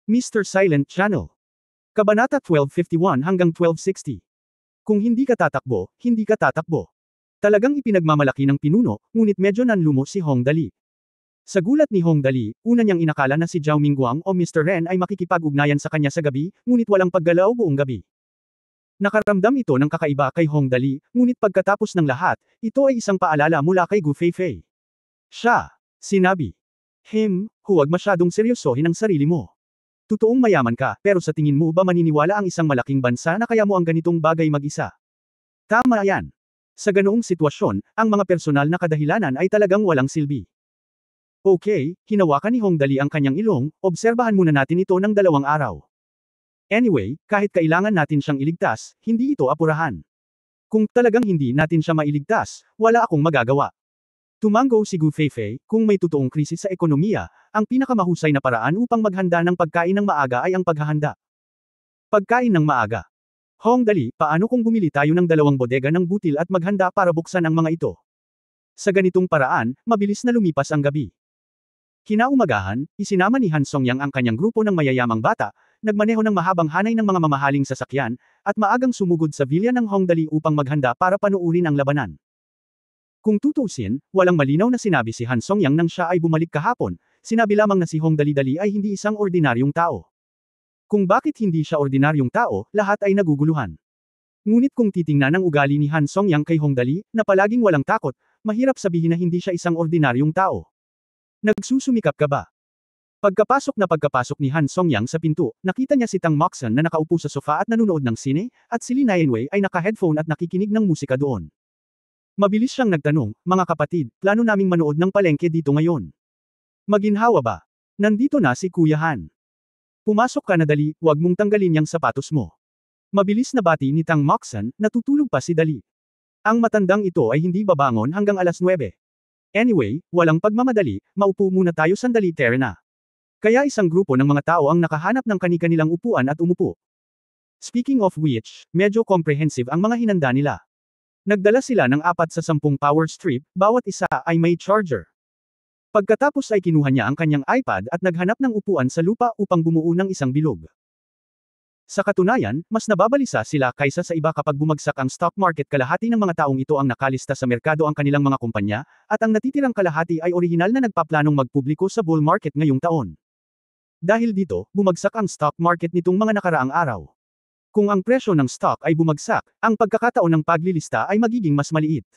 Mr. Silent Channel. Kabanata 1251 hanggang 1260. Kung hindi ka tatakbo, hindi ka tatakbo. Talagang ipinagmamalaki ng pinuno, ngunit medyo nanlumo si Hong Dali. Sa gulat ni Hong Dali, una niyang inakala na si Zhao Mingguang o Mr. Ren ay makikipag-ugnayan sa kanya sa gabi, ngunit walang paggalaw buong gabi. Nakaramdam ito ng kakaiba kay Hong Dali, ngunit pagkatapos ng lahat, ito ay isang paalala mula kay Gu Feifei. Siya, sinabi. Huwag masyadong seryosohin ang sarili mo. Totoong mayaman ka, pero sa tingin mo ba maniniwala ang isang malaking bansa na kaya mo ang ganitong bagay mag-isa? Tama yan. Sa ganoong sitwasyon, ang mga personal na kadahilanan ay talagang walang silbi. Okay, hinawakan ni Hong Dali ang kanyang ilong, obserbahan muna natin ito ng 2 araw. Anyway, kahit kailangan natin siyang iligtas, hindi ito apurahan. Kung talagang hindi natin siya mailigtas, wala akong magagawa. Tumango si Gu Feifei, kung may totoong krisis sa ekonomiya, ang pinakamahusay na paraan upang maghanda ng pagkain ng maaga ay ang paghahanda. Pagkain ng maaga. Hong Dali, paano kung bumili tayo ng 2 bodega ng butil at maghanda para buksan ang mga ito? Sa ganitong paraan, mabilis na lumipas ang gabi. Kinaumagahan, isinama ni Han Songyang ang kanyang grupo ng mayayamang bata, nagmaneho ng mahabang hanay ng mga mamahaling sasakyan, at maagang sumugod sa villa ng Hong Dali upang maghanda para panuurin ang labanan. Kung tutuusin, walang malinaw na sinabi si Han Songyang nang siya ay bumalik kahapon, sinabi lamang na si Hong Dali ay hindi isang ordinaryong tao. Kung bakit hindi siya ordinaryong tao, lahat ay naguguluhan. Ngunit kung titingnan ang ugali ni Han Songyang kay Hong Dali, na palaging walang takot, mahirap sabihin na hindi siya isang ordinaryong tao. Nagsusumikap ka ba? Pagkapasok ni Han Songyang sa pinto, nakita niya si Tang Moxon na nakaupo sa sofa at nanunood ng sine, at si Li Nianwei ay naka-headphone at nakikinig ng musika doon. Mabilis siyang nagtanong, mga kapatid, plano naming manood ng palengke dito ngayon. Maginhawa ba? Nandito na si Kuya Han. Pumasok ka na Dali, huwag mong tanggalin yang sapatos mo. Mabilis na bati ni Tang Moxon, natutulog pa si Dali. Ang matandang ito ay hindi babangon hanggang alas 9. Anyway, walang pagmamadali, maupo muna tayo sandali Terna. Kaya isang grupo ng mga tao ang nakahanap ng kani-kanilang upuan at umupo. Speaking of which, medyo comprehensive ang mga hinanda nila. Nagdala sila ng 4 sa 10 power strip, bawat isa ay may charger. Pagkatapos ay kinuha niya ang kanyang iPad at naghanap ng upuan sa lupa upang bumuo ng isang bilog. Sa katunayan, mas nababalisa sila kaysa sa iba kapag bumagsak ang stock market. Kalahati ng mga taong ito ang nakalista sa merkado ang kanilang mga kumpanya, at ang natitirang kalahati ay orihinal na nagpaplanong magpubliko sa bull market ngayong taon. Dahil dito, bumagsak ang stock market nitong mga nakaraang araw. Kung ang presyo ng stock ay bumagsak, ang pagkakataon ng paglilista ay magiging mas maliit.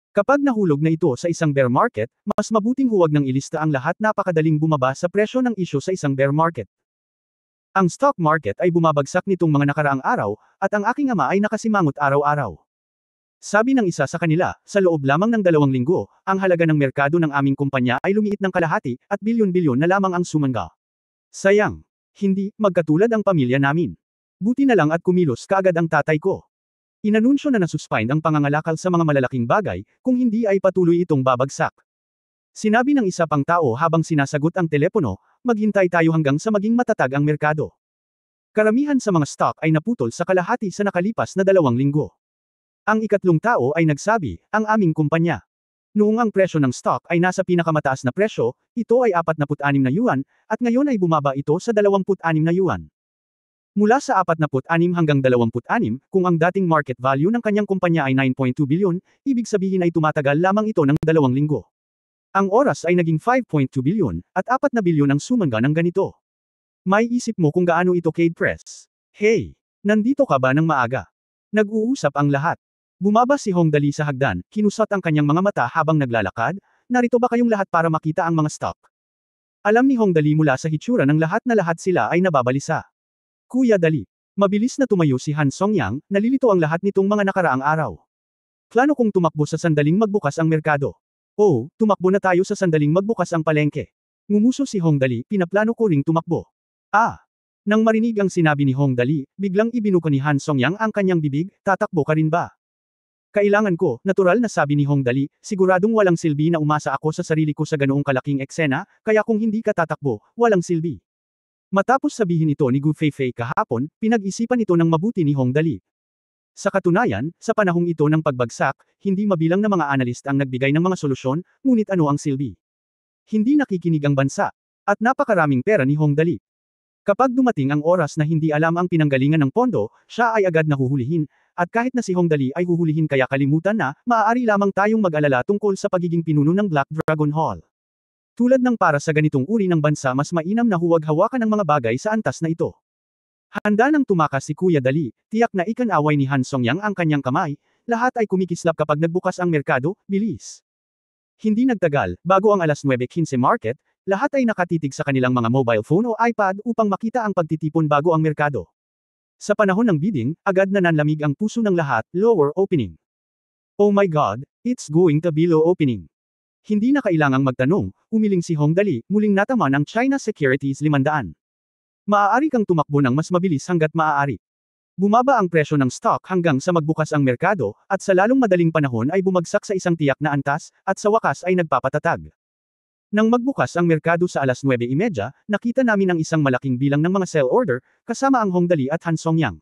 Kapag nahulog na ito sa isang bear market, mas mabuting huwag nang ilista ang lahat. Napakadaling bumaba sa presyo ng isyu sa isang bear market. Ang stock market ay bumabagsak nitong mga nakaraang araw, at ang aking ama ay nakasimangot araw-araw. Sabi ng isa sa kanila, sa loob lamang ng 2 linggo, ang halaga ng merkado ng aming kumpanya ay lumiit ng kalahati, at bilyon-bilyon na lamang ang sumangga. Sayang. Hindi, magkatulad ang pamilya namin. Buti na lang at kumilos kaagad ang tatay ko. Inanunsyo na nasuspend ang pangangalakal sa mga malalaking bagay, kung hindi ay patuloy itong babagsak. Sinabi ng isa pang tao habang sinasagot ang telepono, maghintay tayo hanggang sa maging matatag ang merkado. Karamihan sa mga stock ay naputol sa kalahati sa nakalipas na 2 linggo. Ang ikatlong tao ay nagsabi, ang aming kumpanya. Noong ang presyo ng stock ay nasa pinakamataas na presyo, ito ay 46 na yuan, at ngayon ay bumaba ito sa 26 na yuan. Mula sa 46 hanggang 26, kung ang dating market value ng kanyang kumpanya ay 9.2 bilyon, ibig sabihin ay tumatagal lamang ito ng 2 linggo. Ang oras ay naging 5.2 bilyon, at 4 na bilyon ang sumangga ng ganito. May isip mo kung gaano ito K-Press. Hey! Nandito ka ba ng maaga? Nag-uusap ang lahat. Bumaba si Hong Dali sa hagdan, kinusat ang kanyang mga mata habang naglalakad, narito ba kayong lahat para makita ang mga stock? Alam ni Hong Dali mula sa hitsura ng lahat na lahat sila ay nababalisa. Kuya Dali. Mabilis na tumayo si Han Songyang, nalilito ang lahat nitong mga nakaraang araw. Plano kong tumakbo sa sandaling magbukas ang merkado. Oh, tumakbo na tayo sa sandaling magbukas ang palengke. Ngumuso si Hong Dali, pinaplano ko ring tumakbo. Nang marinig ang sinabi ni Hong Dali, biglang ibinuka ni Han Songyang ang kanyang bibig, tatakbo ka rin ba? Kailangan ko, natural na sabi ni Hong Dali, siguradong walang silbi na umasa ako sa sarili ko sa ganoong kalaking eksena, kaya kung hindi ka tatakbo, walang silbi. Matapos sabihin ito ni Gu Feifei kahapon, pinag-isipan ito ng mabuti ni Hong Dali. Sa katunayan, sa panahong ito ng pagbagsak, hindi mabilang na mga analist ang nagbigay ng mga solusyon, ngunit ano ang silbi? Hindi nakikinig ang bansa. At napakaraming pera ni Hong Dali. Kapag dumating ang oras na hindi alam ang pinanggalingan ng pondo, siya ay agad nahuhulihin, at kahit na si Hong Dali ay huhulihin kaya kalimutan na, maaari lamang tayong mag-alala tungkol sa pagiging pinuno ng Black Dragon Hall. Tulad ng para sa ganitong uri ng bansa mas mainam na huwag hawakan ang mga bagay sa antas na ito. Handa nang tumakas si Kuya Dali, tiyak na ikanaway ni Han Songyang ang kanyang kamay, lahat ay kumikislap kapag nagbukas ang merkado, bilis. Hindi nagtagal, bago ang alas 9:15 market, lahat ay nakatitig sa kanilang mga mobile phone o iPad upang makita ang pagtitipon bago ang merkado. Sa panahon ng bidding, agad na nanlamig ang puso ng lahat, lower opening. Oh my God, it's going to be low opening. Hindi na kailangang magtanong, umiling si Hong Dali, muling nataman ng China Securities 500. Maaari kang tumakbo ng mas mabilis hanggat maaari. Bumaba ang presyo ng stock hanggang sa magbukas ang merkado, at sa lalong madaling panahon ay bumagsak sa isang tiyak na antas, at sa wakas ay nagpapatatag. Nang magbukas ang merkado sa alas 9:30, nakita namin ang isang malaking bilang ng mga sell order, kasama ang Hong Dali at Han Songyang.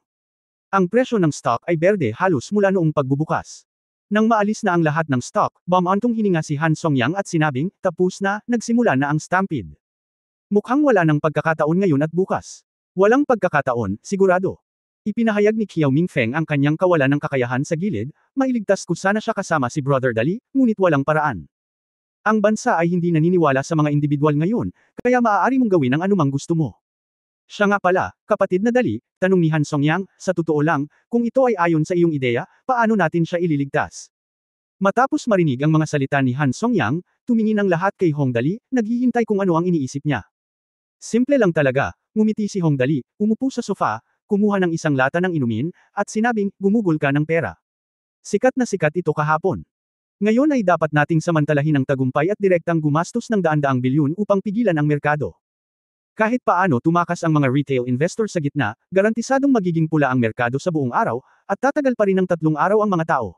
Ang presyo ng stock ay berde halos mula noong pagbubukas. Nang maalis na ang lahat ng stock, bumantong hininga si Han Songyang at sinabing, tapos na, nagsimula na ang stampede. Mukhang wala ng pagkakataon ngayon at bukas. Walang pagkakataon, sigurado. Ipinahayag ni Qiao Mingfeng ang kanyang kawalan ng kakayahan sa gilid, mailigtas ko sana siya kasama si Brother Dali, ngunit walang paraan. Ang bansa ay hindi naniniwala sa mga individual ngayon, kaya maaari mong gawin ang anumang gusto mo. Siya nga pala, kapatid na Dali, tanong ni Han Songyang, sa totoo lang, kung ito ay ayon sa iyong ideya, paano natin siya ililigtas? Matapos marinig ang mga salita ni Han Songyang, tumingin ang lahat kay Hong Dali, naghihintay kung ano ang iniisip niya. Simple lang talaga, ngumiti si Hong Dali, umupo sa sofa, kumuha ng isang lata ng inumin, at sinabing, gumugol ka ng pera. Sikat na sikat ito kahapon. Ngayon ay dapat nating samantalahin ang tagumpay at direktang gumastos ng daan-daang bilyon upang pigilan ang merkado. Kahit paano tumakas ang mga retail investor sa gitna, garantisadong magiging pula ang merkado sa buong araw, at tatagal pa rin ng 3 araw ang mga tao.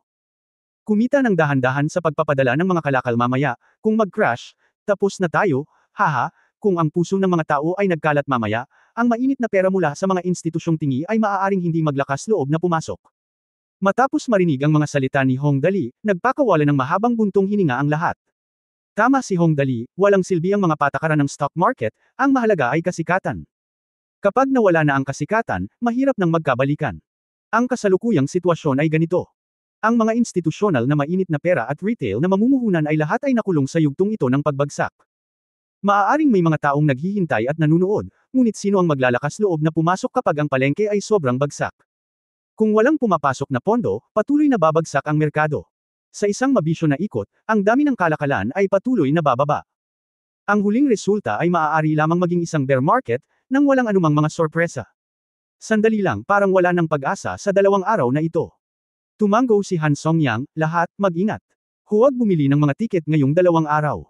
Kumita ng dahan-dahan sa pagpapadala ng mga kalakal mamaya, kung mag-crash, tapos na tayo, haha, kung ang puso ng mga tao ay nagkalat mamaya, ang mainit na pera mula sa mga institusyong tingi ay maaaring hindi maglakas loob na pumasok. Matapos marinig ang mga salita ni Hong Dali, nagpakawala ng mahabang buntong hininga ang lahat. Tama si Hong Dali, walang silbi ang mga patakaran ng stock market, ang mahalaga ay kasikatan. Kapag nawala na ang kasikatan, mahirap nang magkabalikan. Ang kasalukuyang sitwasyon ay ganito. Ang mga institusyonal na mainit na pera at retail na mamumuhunan ay lahat ay nakulong sa yugtong ito ng pagbagsak. Maaaring may mga taong naghihintay at nanunood, ngunit sino ang maglalakas loob na pumasok kapag ang palengke ay sobrang bagsak? Kung walang pumapasok na pondo, patuloy na babagsak ang merkado. Sa isang mabisyo na ikot, ang dami ng kalakalan ay patuloy na bababa. Ang huling resulta ay maaari lamang maging isang bear market, nang walang anumang mga sorpresa. Sandali lang, parang wala ng pag-asa sa 2 araw na ito. Tumango si Han Songyang, lahat, mag-ingat. Huwag bumili ng mga tiket ngayong 2 araw.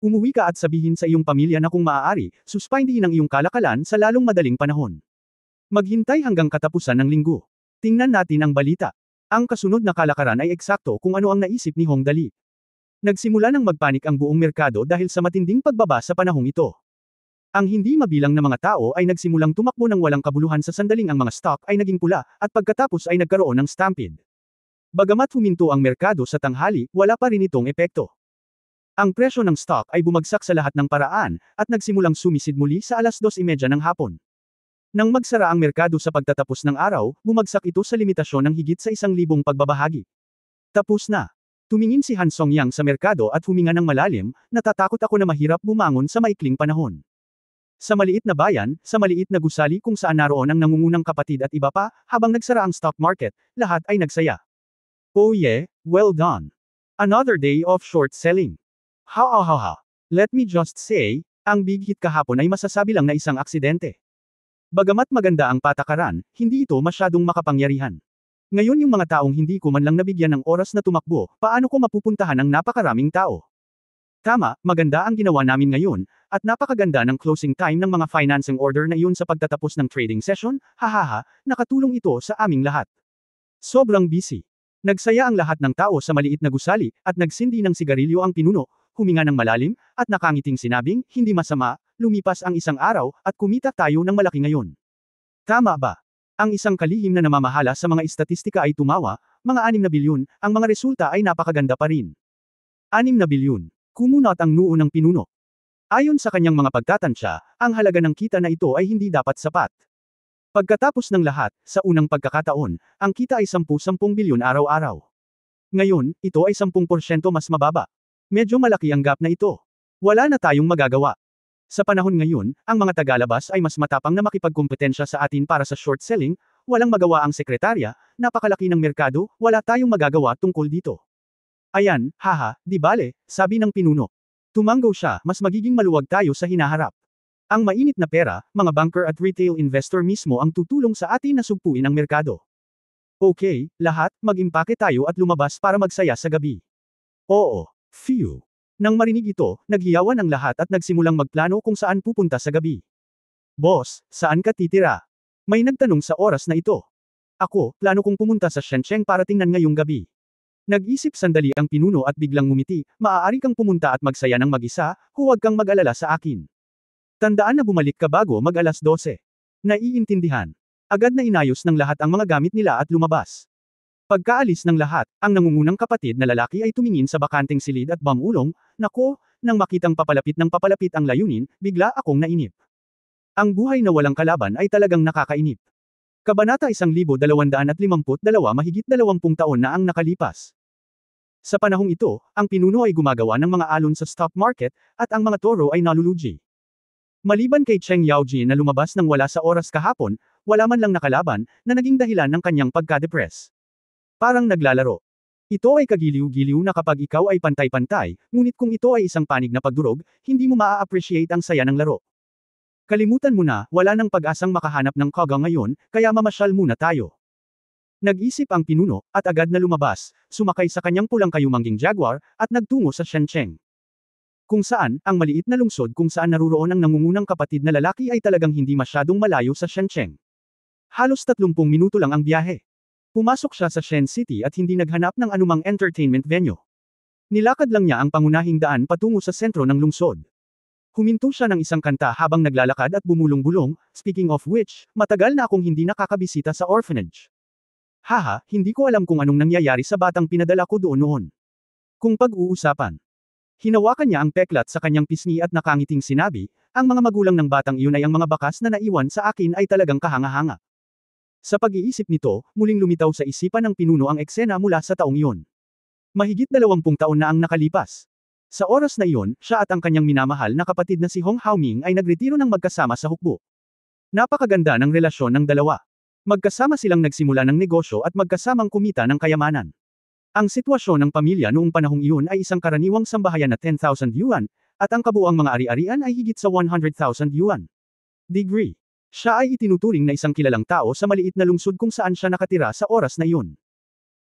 Umuwi ka at sabihin sa iyong pamilya na kung maaari, suspindihin ang iyong kalakalan sa lalong madaling panahon. Maghintay hanggang katapusan ng linggo. Tingnan natin ang balita. Ang kasunod na kalakaran ay eksakto kung ano ang naisip ni Hong Dali. Nagsimula ng magpanik ang buong merkado dahil sa matinding pagbaba sa panahong ito. Ang hindi mabilang na mga tao ay nagsimulang tumakbo ng walang kabuluhan sa sandaling ang mga stock ay naging pula, at pagkatapos ay nagkaroon ng stampede. Bagamat huminto ang merkado sa tanghali, wala pa rin itong epekto. Ang presyo ng stock ay bumagsak sa lahat ng paraan, at nagsimulang sumisid muli sa alas 2:30 ng hapon. Nang magsara ang merkado sa pagtatapos ng araw, bumagsak ito sa limitasyon ng higit sa 1,000 pagbabahagi. Tapos na. Tumingin si Han Songyang sa merkado at huminga ng malalim, natatakot ako na mahirap bumangon sa maikling panahon. Sa maliit na bayan, sa maliit na gusali kung saan naroon ang nangungunang kapatid at iba pa, habang nagsara ang stock market, lahat ay nagsaya. Oh yeah, well done. Another day of short selling. Ha. Let me just say, ang big hit kahapon ay masasabi lang na isang aksidente. Bagamat maganda ang patakaran, hindi ito masyadong makapangyarihan. Ngayon yung mga taong hindi ko man lang nabigyan ng oras na tumakbo, paano ko mapupuntahan ang napakaraming tao? Tama, maganda ang ginawa namin ngayon, at napakaganda ng closing time ng mga financing order na iyon sa pagtatapos ng trading session, hahaha, nakatulong ito sa aming lahat. Sobrang busy. Nagsaya ang lahat ng tao sa maliit na gusali, at nagsindi ng sigarilyo ang pinuno, huminga ng malalim, at nakangiting sinabing, hindi masama, lumipas ang 1 araw, at kumita tayo ng malaki ngayon. Tama ba? Ang isang kalihim na namamahala sa mga istatistika ay tumawa, mga 6 na bilyon, ang mga resulta ay napakaganda pa rin. 6 na bilyon. Kumunot ang noo ng pinuno. Ayon sa kanyang mga pagtatansya, ang halaga ng kita na ito ay hindi dapat sapat. Pagkatapos ng lahat, sa unang pagkakataon, ang kita ay 10 bilyon araw-araw. Ngayon, ito ay 10% mas mababa. Medyo malaki ang gap na ito. Wala na tayong magagawa. Sa panahon ngayon, ang mga tagalabas ay mas matapang na makipagkompetensya sa atin para sa short selling, walang magawa ang sekretarya, napakalaki ng merkado, wala tayong magagawa tungkol dito. Ayan, haha, di bale, sabi ng pinuno. Tumanggo siya, mas magiging maluwag tayo sa hinaharap. Ang mainit na pera, mga banker at retail investor mismo ang tutulong sa atin na sugpuin ang merkado. Okay, lahat, mag-impake tayo at lumabas para magsaya sa gabi. Oo, phew. Nang marinig ito, naghiyawan ang lahat at nagsimulang magplano kung saan pupunta sa gabi. Boss, saan ka titira? May nagtanong sa oras na ito. Ako, plano kong pumunta sa Shenzhen para tingnan ngayong gabi. Nag-isip sandali ang pinuno at biglang ngumiti, maaari kang pumunta at magsaya ng mag-isa, huwag kang mag-alala sa akin. Tandaan na bumalik ka bago mag-alas 12. Naiintindihan. Agad na inayos ng lahat ang mga gamit nila at lumabas. Pagkaalis ng lahat, ang nangungunang kapatid na lalaki ay tumingin sa bakanteng silid at bangulong, nako, nang makitang papalapit ng papalapit ang layunin, bigla akong nainip. Ang buhay na walang kalaban ay talagang nakakainip. Kabanata 1252 mahigit 20 taon na ang nakalipas. Sa panahong ito, ang pinuno ay gumagawa ng mga alon sa stock market, at ang mga toro ay nalulugi. Maliban kay Cheng Yaojin na lumabas nang wala sa oras kahapon, wala man lang nakalaban, na naging dahilan ng kanyang pagka-depress. Parang naglalaro. Ito ay kagiliw-giliw na kapag ikaw ay pantay-pantay, ngunit kung ito ay isang panig na pagdurog, hindi mo maa-appreciate ang saya ng laro. Kalimutan mo na, wala nang pag-asang makahanap ng koga ngayon, kaya mamasyal muna tayo. Nag-isip ang pinuno, at agad na lumabas, sumakay sa kanyang pulang kayumangging Jaguar, at nagtungo sa Shenzhen. Kung saan, ang maliit na lungsod kung saan naruroon ang nangungunang kapatid na lalaki ay talagang hindi masyadong malayo sa Shenzhen. Halos 30 minuto lang ang biyahe. Pumasok siya sa Shen City at hindi naghanap ng anumang entertainment venue. Nilakad lang niya ang pangunahing daan patungo sa sentro ng lungsod. Huminto siya ng isang kanta habang naglalakad at bumulong-bulong, speaking of which, matagal na akong hindi nakakabisita sa orphanage. Haha, hindi ko alam kung anong nangyayari sa batang pinadala ko doon noon. Kung pag-uusapan. Hinawakan niya ang peklat sa kanyang pisngi at nakangiting sinabi, ang mga magulang ng batang iyon ay ang mga bakas na naiwan sa akin ay talagang kahanga-hanga. Sa pag-iisip nito, muling lumitaw sa isipan ng pinuno ang eksena mula sa taong iyon. Mahigit 20 taon na ang nakalipas. Sa oras na iyon, siya at ang kanyang minamahal na kapatid na si Hong Haoming ay nagretiro ng magkasama sa hukbo. Napakaganda ng relasyon ng dalawa. Magkasama silang nagsimula ng negosyo at magkasamang kumita ng kayamanan. Ang sitwasyon ng pamilya noong panahong iyon ay isang karaniwang sambahayan na 10,000 yuan, at ang kabuang mga ari-arian ay higit sa 100,000 yuan. Degree. Siya ay itinuturing na isang kilalang tao sa maliit na lungsod kung saan siya nakatira sa oras na iyon.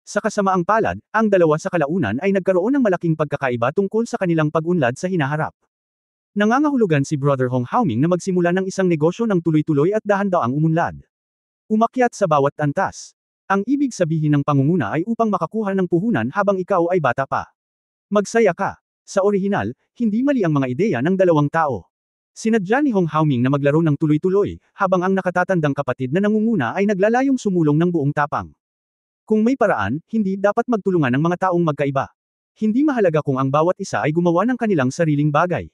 Sa kasamaang palad, ang dalawa sa kalaunan ay nagkaroon ng malaking pagkakaiba tungkol sa kanilang pag-unlad sa hinaharap. Nangangahulugan si Brother Hong Haoming na magsimula ng isang negosyo ng tuloy-tuloy at dahan-daang umunlad. Umakyat sa bawat antas. Ang ibig sabihin ng pangunguna ay upang makakuha ng puhunan habang ikaw ay bata pa. Magsaya ka. Sa orihinal, hindi mali ang mga ideya ng dalawang tao. Sinadya ni Hong Haoming na maglaro ng tuloy-tuloy, habang ang nakatatandang kapatid na nangunguna ay naglalayong sumulong ng buong tapang. Kung may paraan, hindi dapat magtulungan ng mga taong magkaiba. Hindi mahalaga kung ang bawat isa ay gumawa ng kanilang sariling bagay.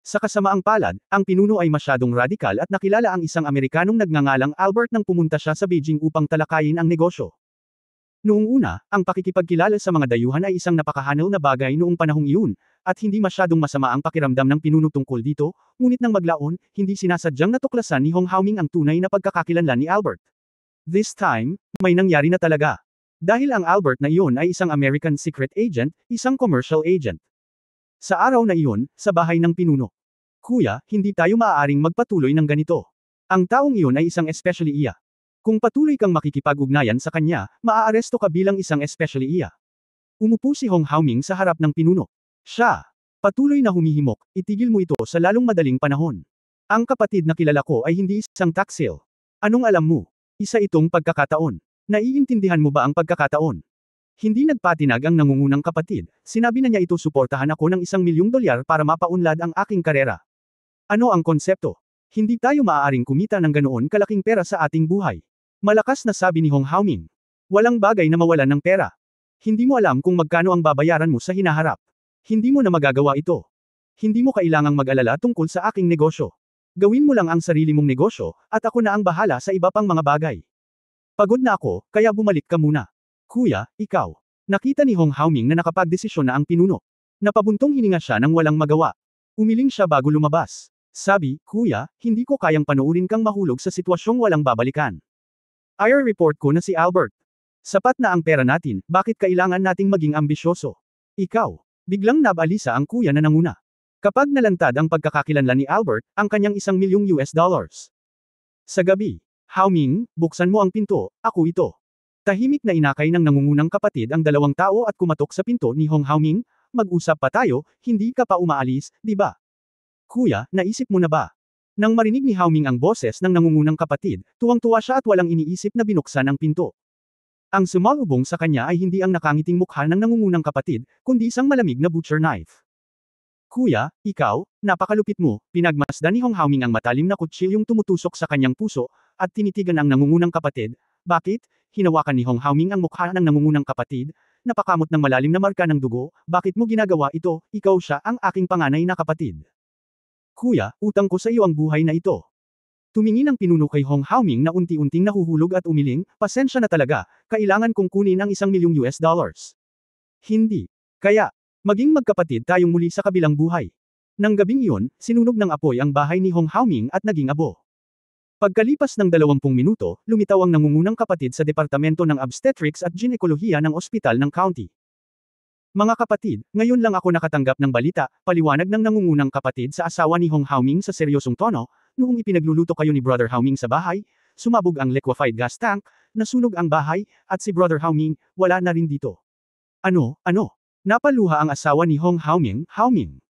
Sa kasamaang palad, ang pinuno ay masyadong radikal at nakilala ang isang Amerikanong nagngangalang Albert nang pumunta siya sa Beijing upang talakayin ang negosyo. Noong una, ang pakikipagkilala sa mga dayuhan ay isang napakahanal na bagay noong panahong iyon, at hindi masyadong masama ang pakiramdam ng pinuno tungkol dito, ngunit nang maglaon, hindi sinasadyang natuklasan ni Hong Haoming ang tunay na pagkakakilanlan ni Albert. This time, may nangyari na talaga. Dahil ang Albert na iyon ay isang American secret agent, isang commercial agent. Sa araw na iyon, sa bahay ng pinuno. Kuya, hindi tayo maaaring magpatuloy ng ganito. Ang taong iyon ay isang especially iya. Kung patuloy kang makikipag-ugnayan sa kanya, maaaresto ka bilang isang especially iya. Umupo si Hong Haoming sa harap ng pinuno. Siya. Patuloy na humihimok, itigil mo ito sa lalong madaling panahon. Ang kapatid na kilala ko ay hindi isang taksil. Anong alam mo? Isa itong pagkakataon. Naiintindihan mo ba ang pagkakataon? Hindi nagpatinag ang nangungunang kapatid, sinabi na niya ito suportahan ako ng $1,000,000 para mapaunlad ang aking karera. Ano ang konsepto? Hindi tayo maaaring kumita ng ganoon kalaking pera sa ating buhay. Malakas na sabi ni Hong Haoming. Walang bagay na mawalan ng pera. Hindi mo alam kung magkano ang babayaran mo sa hinaharap. Hindi mo na magagawa ito. Hindi mo kailangang mag-alala tungkol sa aking negosyo. Gawin mo lang ang sarili mong negosyo, at ako na ang bahala sa iba pang mga bagay. Pagod na ako, kaya bumalik ka muna. Kuya, ikaw. Nakita ni Hong Haoming na nakapagdesisyon na ang pinuno. Napabuntong hininga siya nang walang magawa. Umiling siya bago lumabas. Sabi, Kuya, hindi ko kayang panoorin kang mahulog sa sitwasyong walang babalikan. IR report ko na si Albert. Sapat na ang pera natin, bakit kailangan nating maging ambisyoso? Ikaw. Biglang nabalisa ang kuya na nanguna. Kapag nalantad ang pagkakakilanlan ni Albert, ang kanyang $1,000,000. Sa gabi, Haoming, buksan mo ang pinto, ako ito. Tahimik na inakay ng nangungunang kapatid ang dalawang tao at kumatok sa pinto ni Hong Haoming, mag-usap pa tayo, hindi ka pa umaalis, di ba? Kuya, naisip mo na ba? Nang marinig ni Haoming ang boses ng nangungunang kapatid, tuwang-tuwa siya at walang iniisip na binuksan ang pinto. Ang sumalubong sa kanya ay hindi ang nakangiting mukha ng nangungunang kapatid, kundi isang malamig na butcher knife. Kuya, ikaw, napakalupit mo, pinagmasdan ni Hong Haoming ang matalim na kutsilyong tumutusok sa kanyang puso, at tinitigan ang nangungunang kapatid. Bakit? Hinawakan ni Hong Haoming ang mukha ng nangungunang kapatid, napakamot ng malalim na marka ng dugo, bakit mo ginagawa ito, ikaw siya ang aking panganay na kapatid. Kuya, utang ko sa iyo ang buhay na ito. Tumingin ang pinuno kay Hong Haoming na unti-unting nahuhulog at umiling, pasensya na talaga, kailangan kong kunin ang $1,000,000. Hindi. Kaya, maging magkapatid tayong muli sa kabilang buhay. Nang gabing iyon, sinunog ng apoy ang bahay ni Hong Haoming at naging abo. Pagkalipas ng 20 minuto, lumitaw ang nangungunang kapatid sa Departamento ng Obstetrics at Ginekolohiya ng Ospital ng County. Mga kapatid, ngayon lang ako nakatanggap ng balita, paliwanag ng nangungunang kapatid sa asawa ni Hong Haoming sa seryosong tono, noong ipinagluluto kayo ni Brother Haoming sa bahay, sumabog ang liquefied gas tank, nasunog ang bahay, at si Brother Haoming, wala na rin dito. Ano? Napaluha ang asawa ni Hong Haoming, Haoming.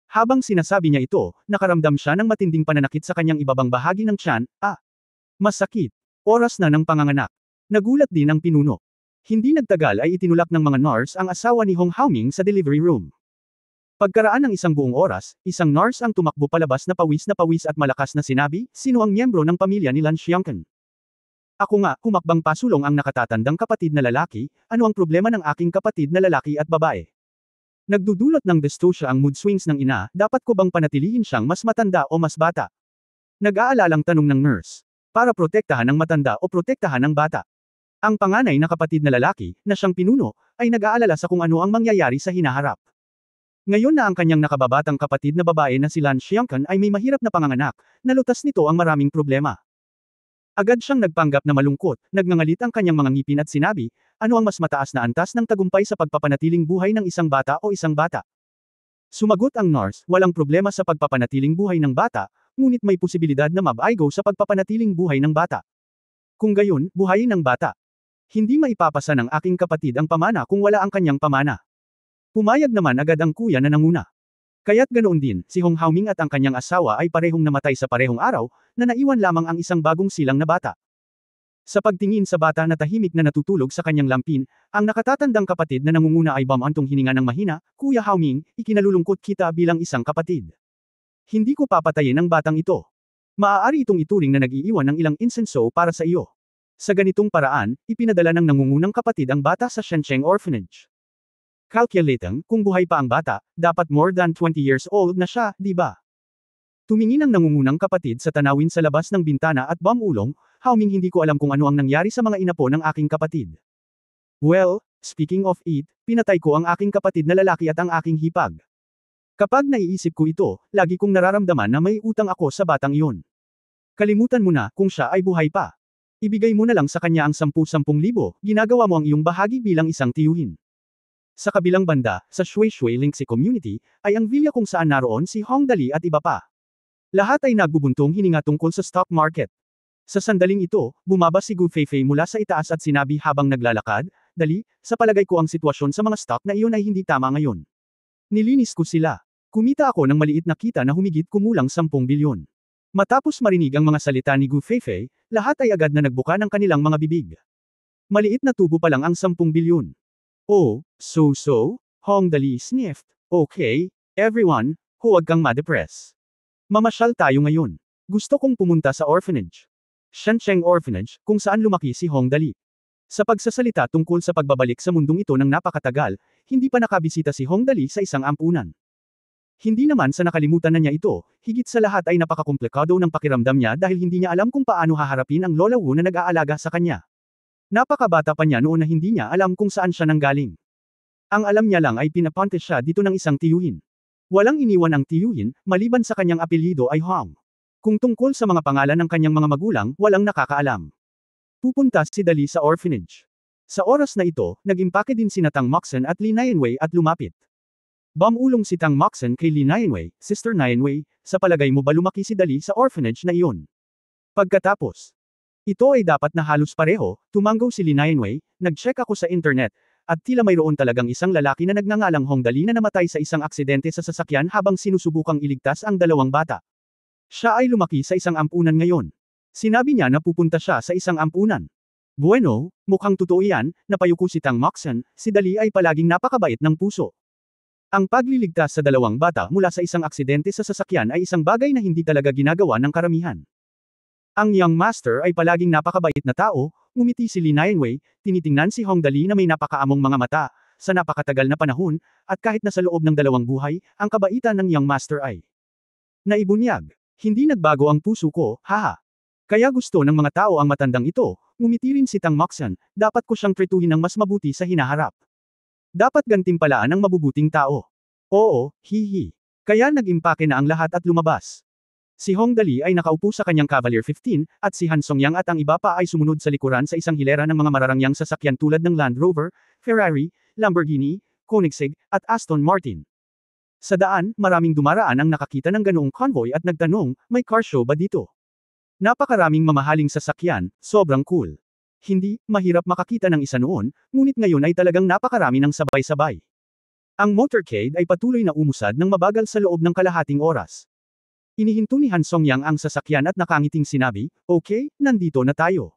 Habang sinasabi niya ito, nakaramdam siya ng matinding pananakit sa kanyang ibabang bahagi ng tiyan, masakit. Oras na ng panganganak. Nagulat din ang pinuno. Hindi nagtagal ay itinulak ng mga nurse ang asawa ni Hong Haoming sa delivery room. Pagkaraan ng isang buong oras, isang nurse ang tumakbo palabas na pawis at malakas na sinabi, sino ang miyembro ng pamilya ni Lan Xiangkan? Ako nga, humakbang pasulong ang nakatatandang kapatid na lalaki, ano ang problema ng aking kapatid na lalaki at babae? Nagdudulot ng dystocia ang mood swings ng ina, dapat ko bang panatilihin siyang mas matanda o mas bata? Nag-aalalang tanong ng nurse. Para protektahan ang matanda o protektahan ang bata. Ang panganay na kapatid na lalaki, na siyang pinuno, ay nag-aalala sa kung ano ang mangyayari sa hinaharap. Ngayon na ang kanyang nakababatang kapatid na babae na si Lan Xiangkan ay may mahirap na panganganak, nalutas nito ang maraming problema. Agad siyang nagpanggap na malungkot, nagngangalit ang kanyang mga ngipin at sinabi, ano ang mas mataas na antas ng tagumpay sa pagpapanatiling buhay ng isang bata o isang bata? Sumagot ang nurse, walang problema sa pagpapanatiling buhay ng bata, ngunit may posibilidad na mabaigo sa pagpapanatiling buhay ng bata. Kung gayon, buhayin ng bata. Hindi maipapasa ng aking kapatid ang pamana kung wala ang kanyang pamana. Pumayag naman agad ang kuya na nanguna. Kaya't ganoon din, si Hong Haoming at ang kanyang asawa ay parehong namatay sa parehong araw, na naiwan lamang ang isang bagong silang na bata. Sa pagtingin sa bata na tahimik na natutulog sa kanyang lampin, ang nakatatandang kapatid na nangunguna ay bumantong hininga ng mahina, Kuya Haoming, ikinalulungkot kita bilang isang kapatid. Hindi ko papatayin ang batang ito. Maaari itong ituring na nag-iiwan ng ilang insenso para sa iyo. Sa ganitong paraan, ipinadala ng nangungunang kapatid ang bata sa Shencheng Orphanage. Calculating, kung buhay pa ang bata, dapat more than 20 years old na siya, di ba? Tumingin ang nangungunang kapatid sa tanawin sa labas ng bintana at bumulong, Haoming hindi ko alam kung ano ang nangyari sa mga inapo ng aking kapatid. Well, speaking of it, pinatay ko ang aking kapatid na lalaki at ang aking hipag. Kapag naiisip ko ito, lagi kong nararamdaman na may utang ako sa batang iyon. Kalimutan mo na kung siya ay buhay pa. Ibigay mo na lang sa kanya ang 10,000 ginagawa mo ang iyong bahagi bilang isang tiyuhin. Sa kabilang banda, sa Shui Lingxi Community, ay ang villa kung saan naroon si Hong Dali at iba pa. Lahat ay nagbubuntong hininga tungkol sa stock market. Sa sandaling ito, bumaba si Gu Feifei mula sa itaas at sinabi habang naglalakad, Dali, sa palagay ko ang sitwasyon sa mga stock na iyon ay hindi tama ngayon. Nilinis ko sila. Kumita ako ng maliit na kita na humigit kumulang 10 bilyon. Matapos marinig ang mga salita ni Gu Feifei, lahat ay agad na nagbuka ng kanilang mga bibig. Maliit na tubo pa lang ang 10 bilyon. Oh, so, Hong Dali sniffed. Okay, everyone, huwag kang ma-depress. Mamasyal tayo ngayon. Gusto kong pumunta sa orphanage. Shencheng Orphanage, kung saan lumaki si Hong Dali. Sa pagsasalita tungkol sa pagbabalik sa mundong ito ng napakatagal, hindi pa nakabisita si Hong Dali sa isang ampunan. Hindi naman sa nakalimutan na niya ito, higit sa lahat ay napakakomplikado ng pakiramdam niya dahil hindi niya alam kung paano haharapin ang Lola Wu na nag-aalaga sa kanya. Napakabata pa niya noon na hindi niya alam kung saan siya nanggaling. Ang alam niya lang ay pinapunta siya dito ng isang tiyuhin. Walang iniwan ang tiyuhin, maliban sa kanyang apelyido ay Hong. Kung tungkol sa mga pangalan ng kanyang mga magulang, walang nakakaalam. Pupunta si Dali sa orphanage. Sa oras na ito, nag-impake din si Tang Moxon at Li Nianwei at lumapit. Bumulong si Tang Moxon kay Li Nianwei, Sister Nianwei, sa palagay mo ba lumaki si Dali sa orphanage na iyon? Pagkatapos, ito ay dapat na halos pareho, tumanggaw si Li Nianwei, nag-check ako sa internet, at tila mayroon talagang isang lalaki na nagngangalang Hong Dali na namatay sa isang aksidente sa sasakyan habang sinusubukang iligtas ang dalawang bata. Siya ay lumaki sa isang ampunan ngayon. Sinabi niya na pupunta siya sa isang ampunan. Bueno, mukhang totoo yan, napayuko si Tang Moxon, si Dali ay palaging napakabait ng puso. Ang pagliligtas sa dalawang bata mula sa isang aksidente sa sasakyan ay isang bagay na hindi talaga ginagawa ng karamihan. Ang young master ay palaging napakabait na tao, ngumiti si Li Nianwei, tinitingnan si Hong Dali na may napakaamong mga mata, sa napakatagal na panahon, at kahit na sa loob ng dalawang buhay, ang kabaitan ng young master ay naibunyag. Hindi nagbago ang puso ko, haha. Kaya gusto ng mga tao ang matandang ito, ngumiti rin si Tang Moxon, dapat ko siyang tretuhin ng mas mabuti sa hinaharap. Dapat gantimpalaan ang mabubuting tao. Oo, hihi. Kaya nag-impake na ang lahat at lumabas. Si Hong Dali ay nakaupo sa kanyang Cavalier 15, at si Han Songyang at ang iba pa ay sumunod sa likuran sa isang hilera ng mga mararangyang sasakyan tulad ng Land Rover, Ferrari, Lamborghini, Koenigsegg, at Aston Martin. Sa daan, maraming dumaraan ang nakakita ng ganoong convoy at nagtanong, may car show ba dito? Napakaraming mamahaling sasakyan, sobrang cool. Hindi, mahirap makakita ng isa noon, ngunit ngayon ay talagang napakarami ng sabay-sabay. Ang motorcade ay patuloy na umusad ng mabagal sa loob ng kalahating oras. Inihinto ni Han Songyang ang sasakyan at nakangiting sinabi, okay, nandito na tayo.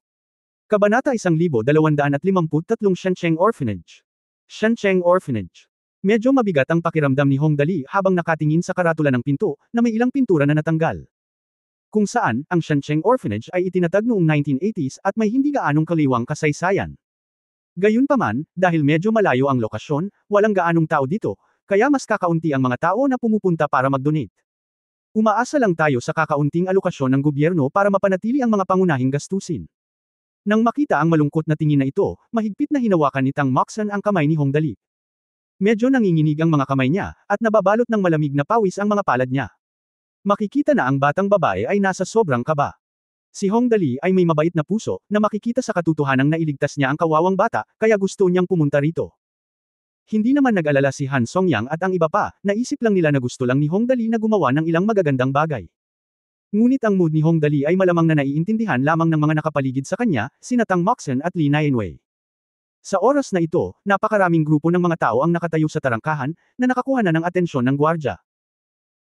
Kabanata 1253 Shencheng Orphanage. Shencheng Orphanage. Medyo mabigat ang pakiramdam ni Hong Dali habang nakatingin sa karatula ng pinto, na may ilang pintura na natanggal. Kung saan, ang Shencheng Orphanage ay itinatag noong 1980s at may hindi gaanong kaliwang kasaysayan. Gayunpaman, dahil medyo malayo ang lokasyon, walang gaanong tao dito, kaya mas kakaunti ang mga tao na pumupunta para mag-donate. Umaasa lang tayo sa kakaunting alokasyon ng gobyerno para mapanatili ang mga pangunahing gastusin. Nang makita ang malungkot na tingin na ito, mahigpit na hinawakan ni Tang Moxon ang kamay ni Hong Dali. Medyo nanginginig ang mga kamay niya, at nababalot ng malamig na pawis ang mga palad niya. Makikita na ang batang babae ay nasa sobrang kaba. Si Hong Dali ay may mabait na puso, na makikita sa katotohanang nailigtas niya ang kawawang bata, kaya gusto niyang pumunta rito. Hindi naman nag-alala si Han Songyang at ang iba pa, naisip lang nila na gusto lang ni Hong Dali na gumawa ng ilang magagandang bagay. Ngunit ang mood ni Hong Dali ay malamang na naiintindihan lamang ng mga nakapaligid sa kanya, sina Tang Moxon at Li Nianwei. Sa oras na ito, napakaraming grupo ng mga tao ang nakatayo sa tarangkahan, na nakakuha na ng atensyon ng gwardya.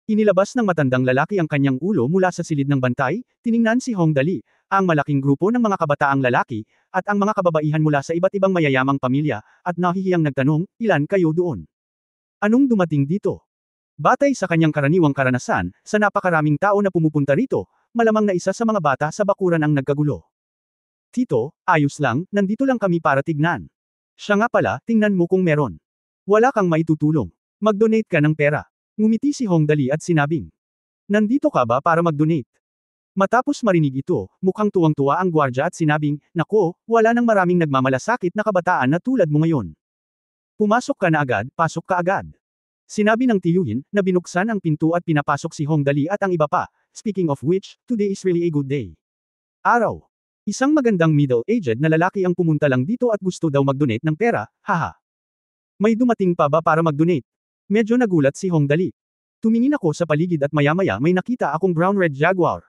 Inilabas ng matandang lalaki ang kanyang ulo mula sa silid ng bantay, tiningnan si Hong Dali, ang malaking grupo ng mga kabataang lalaki, at ang mga kababaihan mula sa iba't ibang mayayamang pamilya, at nahihiyang nagtanong, ilan kayo doon? Anong dumating dito? Batay sa kanyang karaniwang karanasan, sa napakaraming tao na pumupunta rito, malamang na isa sa mga bata sa bakuran ang nagkagulo. Tito, ayos lang, nandito lang kami para tignan. Siya nga pala, tingnan mo kung meron. Wala kang maitutulong. Mag-donate ka ng pera. Ngumiti si Hong Dali at sinabing, nandito ka ba para mag-donate? Matapos marinig ito, mukhang tuwang-tuwa ang gwardya at sinabing, nako, wala nang maraming nagmamalasakit na kabataan na tulad mo ngayon. Pumasok ka na agad, pasok ka agad. Sinabi ng tiyuhin, na binuksan ang pinto at pinapasok si Hong Dali at ang iba pa, speaking of which, today is really a good day. Araw. Isang magandang middle-aged na lalaki ang pumunta lang dito at gusto daw mag-donate ng pera, haha. May dumating pa ba para mag-donate? Medyo nagulat si Hong Dali. Tumingin ako sa paligid at maya-maya may nakita akong brown-red Jaguar.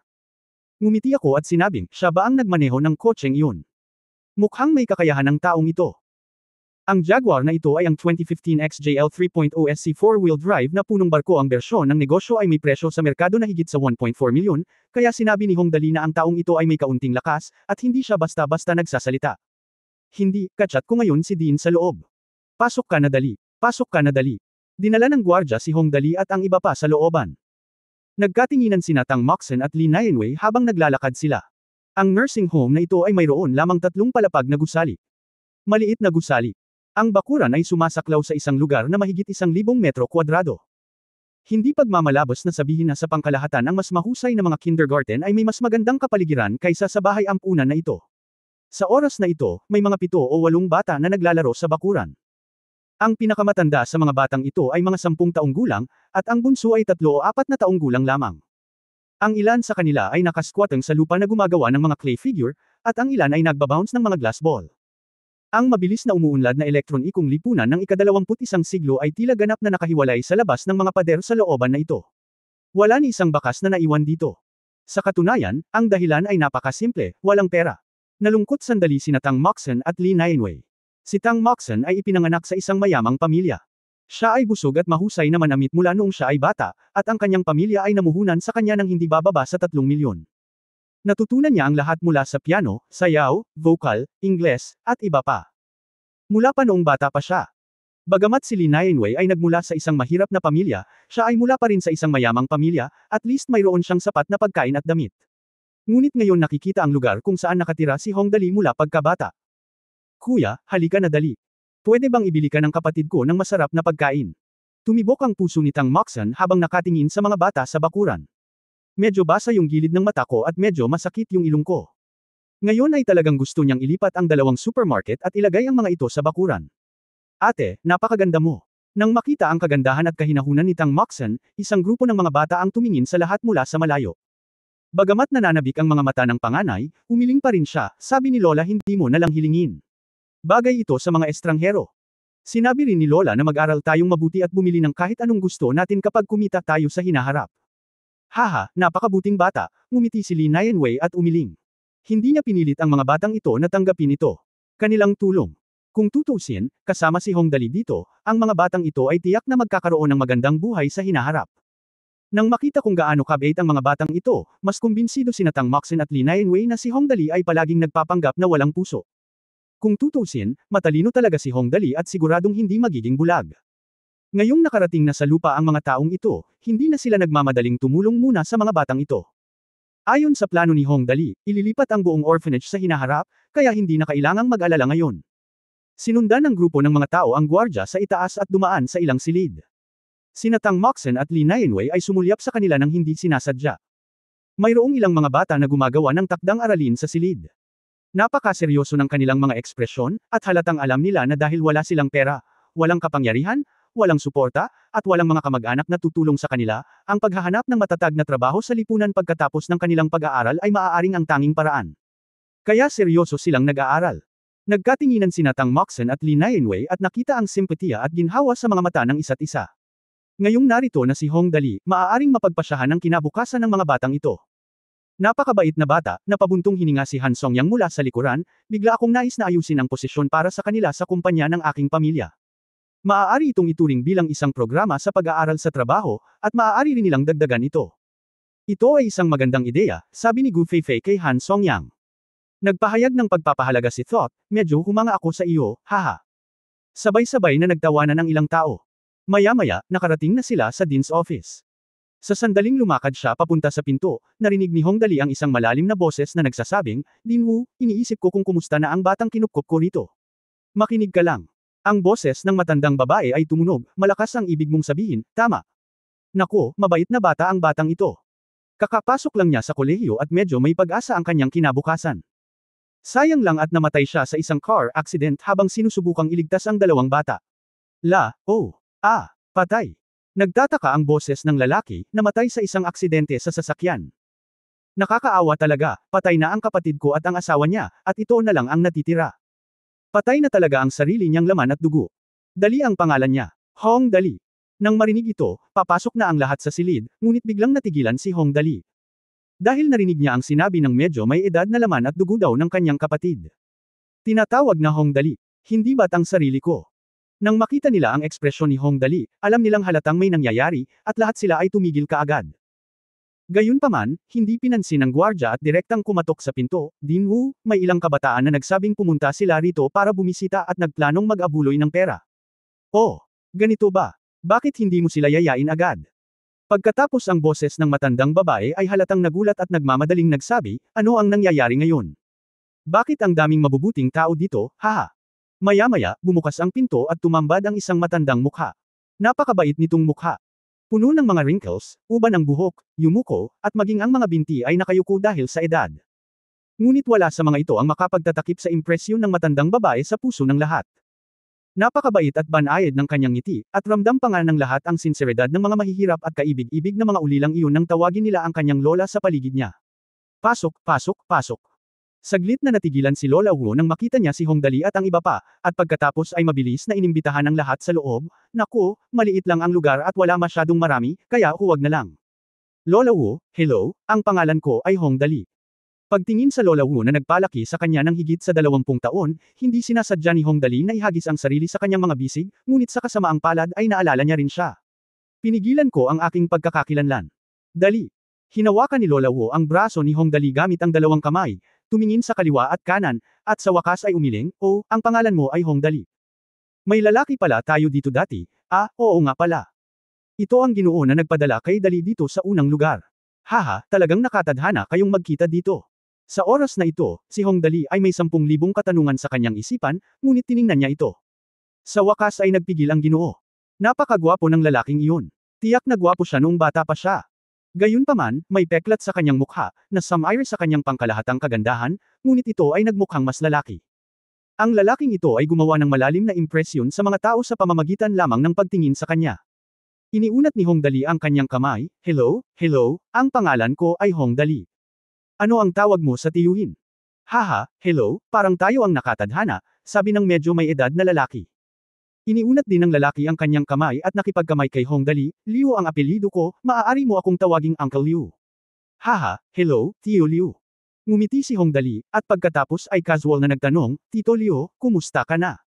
Ngumiti ako at sinabing, siya ba ang nagmaneho ng kotseng iyon? Mukhang may kakayahan ng taong ito. Ang Jaguar na ito ay ang 2015 XJL 3.0 SC 4-wheel drive na punong barko. Ang bersyon ng negosyo ay may presyo sa merkado na higit sa 1.4 milyon, kaya sinabi ni Hong Dali na ang taong ito ay may kaunting lakas, at hindi siya basta-basta nagsasalita. Hindi, kachat ko ngayon si Dean sa loob. Pasok ka na Dali. Pasok ka na Dali. Dinala ng gwardya si Hong Dali at ang iba pa sa looban. Nagkatinginan sina Tang Moxon at Li Nianwei habang naglalakad sila. Ang nursing home na ito ay mayroon lamang 3 palapag na gusali. Maliit na gusali. Ang bakuran ay sumasaklaw sa isang lugar na mahigit 1,000 metro kwadrado. Hindi pagmamalabos na sabihin na sa pangkalahatan ang mas mahusay na mga kindergarten ay may mas magandang kapaligiran kaysa sa bahay ampunan na ito. Sa oras na ito, may mga 7 o 8 bata na naglalaro sa bakuran. Ang pinakamatanda sa mga batang ito ay mga 10 taong gulang, at ang bunso ay 3 o 4 na taong gulang lamang. Ang ilan sa kanila ay nakasquatting sa lupa na gumagawa ng mga clay figure, at ang ilan ay nagbabounce ng mga glass ball. Ang mabilis na umuunlad na elektronikong lipunan ng ika-21 siglo ay tila ganap na nakahiwalay sa labas ng mga pader sa looban na ito. Wala ni isang bakas na naiwan dito. Sa katunayan, ang dahilan ay napakasimple, walang pera. Nalungkot sandali sina Tang Moxon at Lee Nianwei. Si Tang Moxon ay ipinanganak sa isang mayamang pamilya. Siya ay busog at mahusay na manamit mula noong siya ay bata, at ang kanyang pamilya ay namuhunan sa kanya ng hindi bababa sa 3 milyon. Natutunan niya ang lahat mula sa piano, sayaw, vocal, Ingles, at iba pa. Mula pa noong bata pa siya. Bagamat si Lee Nianwei ay nagmula sa isang mahirap na pamilya, siya ay mula pa rin sa isang mayamang pamilya, at least mayroon siyang sapat na pagkain at damit. Ngunit ngayon nakikita ang lugar kung saan nakatira si Hong Dali mula pagkabata. Kuya, halika na dali. Pwede bang ibili ka ng kapatid ko ng masarap na pagkain? Tumibok ang puso ni Tang Moxon habang nakatingin sa mga bata sa bakuran. Medyo basa yung gilid ng mata ko at medyo masakit yung ilong ko. Ngayon ay talagang gusto niyang ilipat ang 2 supermarket at ilagay ang mga ito sa bakuran. Ate, napakaganda mo. Nang makita ang kagandahan at kahinahunan ni Tang Moxon, isang grupo ng mga bata ang tumingin sa lahat mula sa malayo. Bagamat nananabik ang mga mata ng panganay, umiling pa rin siya, sabi ni Lola hindi mo nalang hilingin. Bagay ito sa mga estranghero. Sinabi rin ni Lola na mag-aral tayong mabuti at bumili ng kahit anong gusto natin kapag kumita tayo sa hinaharap. Haha, napakabuting bata, ngumiti si Lee Nianwei at umiling. Hindi niya pinilit ang mga batang ito na tanggapin ito. Kanilang tulong. Kung tutusin, kasama si Hong Dali dito, ang mga batang ito ay tiyak na magkakaroon ng magandang buhay sa hinaharap. Nang makita kung gaano kabait ang mga batang ito, mas kumbinsido sina Tang Moxon at Lee Nianwei na si Hong Dali ay palaging nagpapanggap na walang puso. Kung tutusin, matalino talaga si Hong Dali at siguradong hindi magiging bulag. Ngayong nakarating na sa lupa ang mga taong ito, hindi na sila nagmamadaling tumulong muna sa mga batang ito. Ayon sa plano ni Hong Dali, ililipat ang buong orphanage sa hinaharap, kaya hindi na kailangang mag-alala ngayon. Sinundan ng grupo ng mga tao ang gwardya sa itaas at dumaan sa ilang silid. Sina Tang Moxon at Lee Nianwei ay sumulyap sa kanila nang hindi sinasadya. Mayroong ilang mga bata na gumagawa ng takdang aralin sa silid. Napakaseryoso ng kanilang mga ekspresyon, at halatang alam nila na dahil wala silang pera, walang kapangyarihan, walang suporta, at walang mga kamag-anak na tutulong sa kanila, ang paghahanap ng matatag na trabaho sa lipunan pagkatapos ng kanilang pag-aaral ay maaaring ang tanging paraan. Kaya seryoso silang nag-aaral. Nagkatinginan sina Tang Moxon at Lee Nianwei at nakita ang simpatiya at ginhawa sa mga mata ng isa't isa. Ngayong narito na si Hong Dali, maaaring mapagpasyahan ang kinabukasan ng mga batang ito. Napakabait na bata, napabuntong hininga si Han Songyang mula sa likuran, bigla akong nais na ayusin ang posisyon para sa kanila sa kumpanya ng aking pamilya. Maaari itong ituring bilang isang programa sa pag-aaral sa trabaho, at maaari rin nilang dagdagan ito. Ito ay isang magandang ideya, sabi ni Gu Feifei kay Han Songyang. Nagpahayag ng pagpapahalaga si Thought, medyo humanga ako sa iyo, haha. Sabay-sabay na nagtawanan ang ilang tao. Maya-maya, nakarating na sila sa Dean's office. Sa sandaling lumakad siya papunta sa pinto, narinig ni Hong Dali ang isang malalim na boses na nagsasabing, Dean Wu, iniisip ko kung kumusta na ang batang kinupkop ko rito. Makinig ka lang. Ang boses ng matandang babae ay tumunog, malakas ang ibig mong sabihin, tama. Nako, mabait na bata ang batang ito. Kakapasok lang niya sa kolehiyo at medyo may pag-asa ang kanyang kinabukasan. Sayang lang at namatay siya sa isang car accident habang sinusubukang iligtas ang 2 bata. Patay. Nagtataka ang boses ng lalaki, namatay sa isang aksidente sa sasakyan. Nakakaawa talaga, patay na ang kapatid ko at ang asawa niya, at ito na lang ang natitira. Patay na talaga ang sarili niyang laman at dugo. Dali ang pangalan niya. Hong Dali. Nang marinig ito, papasok na ang lahat sa silid, ngunit biglang natigilan si Hong Dali. Dahil narinig niya ang sinabi ng medyo may edad na laman at dugo daw ng kanyang kapatid. Tinatawag na Hong Dali. Hindi ba't ang sarili ko? Nang makita nila ang ekspresyon ni Hong Dali, alam nilang halatang may nangyayari, at lahat sila ay tumigil kaagad. Gayunpaman, hindi pinansin ng gwardya at direktang kumatok sa pinto, Dean Wu, may ilang kabataan na nagsabing pumunta sila rito para bumisita at nagplanong mag-abuloy ng pera. Oh, ganito ba? Bakit hindi mo sila yayain agad? Pagkatapos ang boses ng matandang babae ay halatang nagulat at nagmamadaling nagsabi, ano ang nangyayari ngayon? Bakit ang daming mabubuting tao dito, haha? Maya-maya, bumukas ang pinto at tumambad ang isang matandang mukha. Napakabait nitong mukha. Puno ng mga wrinkles, uban ng buhok, yumuko, at maging ang mga binti ay nakayuko dahil sa edad. Ngunit wala sa mga ito ang makapagtatakip sa impresyon ng matandang babae sa puso ng lahat. Napakabait at banayad ng kanyang ngiti, at ramdam pa nga ng lahat ang sinseridad ng mga mahihirap at kaibig-ibig na mga ulilang iyon nang tawagin nila ang kanyang lola sa paligid niya. Pasok, pasok, pasok. Saglit na natigilan si Lola Wu nang makita niya si Hong Dali at ang iba pa, at pagkatapos ay mabilis na inimbitahan ang lahat sa loob. Naku, maliit lang ang lugar at wala masyadong marami, kaya huwag na lang. Lola Wu, hello, ang pangalan ko ay Hong Dali. Pagtingin sa Lola Wu na nagpalaki sa kanya ng higit sa 20 taon, hindi sinasadya ni Hong Dali na ihagis ang sarili sa kanyang mga bisig, ngunit sa kasamaang palad ay naalala niya rin siya. Pinigilan ko ang aking pagkakakilanlan. Dali. Hinawakan ni Lola Wu ang braso ni Hong Dali gamit ang dalawang kamay, tumingin sa kaliwa at kanan, at sa wakas ay umiling, oh, ang pangalan mo ay Hong Dali. May lalaki pala tayo dito dati, oo nga pala. Ito ang Ginoo na nagpadala kay Dali dito sa unang lugar. Haha, talagang nakatadhana kayong magkita dito. Sa oras na ito, si Hong Dali ay may 10,000 katanungan sa kanyang isipan, ngunit tiningnan niya ito. Sa wakas ay nagpigil ang Ginoo. Napakagwapo ng lalaking iyon. Tiyak na gwapo siya noong bata pa siya. Gayunpaman, may peklat sa kanyang mukha, na sumire sa kanyang pangkalahatang kagandahan, ngunit ito ay nagmukhang mas lalaki. Ang lalaking ito ay gumawa ng malalim na impresyon sa mga tao sa pamamagitan lamang ng pagtingin sa kanya. Iniunat ni Hong Dali ang kanyang kamay, hello, hello, ang pangalan ko ay Hong Dali. Ano ang tawag mo sa tiyuhin? Haha, hello, parang tayo ang nakatadhana, sabi ng medyo may edad na lalaki. Iniunat din ng lalaki ang kanyang kamay at nakipagkamay kay Hong Dali, Liu ang apelyido ko, maaari mo akong tawaging Uncle Liu. Haha, hello, Tio Liu. Ngumiti si Hong Dali, at pagkatapos ay casual na nagtanong, Tito Liu, kumusta ka na?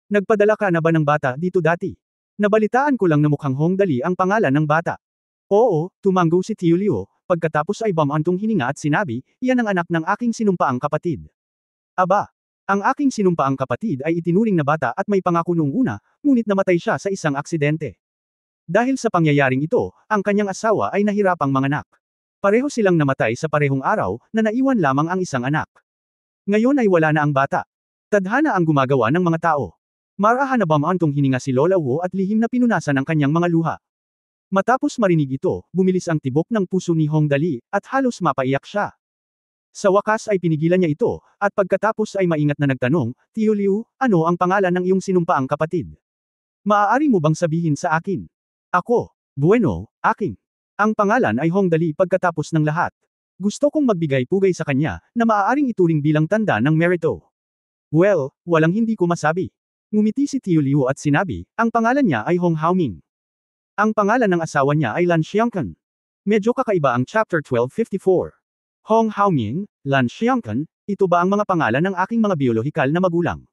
Nagpadala ka na ba ng bata dito dati? Nabalitaan ko lang na mukhang Hong Dali ang pangalan ng bata. Oo, tumanggo si Tio Liu, pagkatapos ay bumantong hininga at sinabi, iyan ang anak ng aking sinumpaang kapatid. Aba! Ang aking sinumpaang kapatid ay itinuring na bata at may pangako noong una, ngunit namatay siya sa isang aksidente. Dahil sa pangyayaring ito, ang kanyang asawa ay nahirapang manganak. Pareho silang namatay sa parehong araw, na naiwan lamang ang isang anak. Ngayon ay wala na ang bata. Tadhana ang gumagawa ng mga tao. Marahan na bumantong hininga si Lola Wu at lihim na pinunasan ang kanyang mga luha. Matapos marinig ito, bumilis ang tibok ng puso ni Hong Dali, at halos mapaiyak siya. Sa wakas ay pinigilan niya ito, at pagkatapos ay maingat na nagtanong, Tio Liu, ano ang pangalan ng iyong sinumpaang kapatid? Maaari mo bang sabihin sa akin? Ako, bueno, aking. Ang pangalan ay Hong Dali pagkatapos ng lahat. Gusto kong magbigay pugay sa kanya, na maaaring ituring bilang tanda ng merito. Well, walang hindi ko masabi. Ngumiti si Tio Liu at sinabi, ang pangalan niya ay Hong Haoming. Ang pangalan ng asawa niya ay Lan Xiangkan. Medyo kakaiba ang chapter 1254. Hong Haoming, Lan Xiangkan, ito ba ang mga pangalan ng aking mga biolohikal na magulang?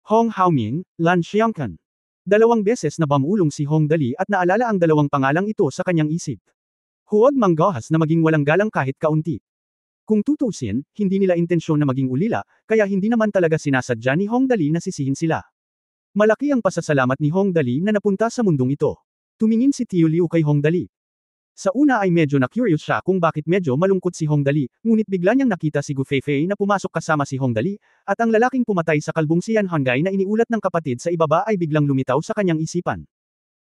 Hong Haoming, Lan Xiangkan. 2 beses na bumulong si Hong Dali at naalala ang 2 pangalang ito sa kanyang isip. Huwag manggahas na maging walang galang kahit kaunti. Kung tutusin, hindi nila intensyon na maging ulila, kaya hindi naman talaga sinasadya ni Hong Dali na sisihin sila. Malaki ang pasasalamat ni Hong Dali na napunta sa mundong ito. Tumingin si Tio Liu kay Hong Dali. Sa una ay medyo na-curious siya kung bakit medyo malungkot si Hong Dali, ngunit bigla niyang nakita si Gu Feifei na pumasok kasama si Hong Dali, at ang lalaking pumatay sa kalbong si Yan Hanggai na iniulat ng kapatid sa ibaba ay biglang lumitaw sa kanyang isipan.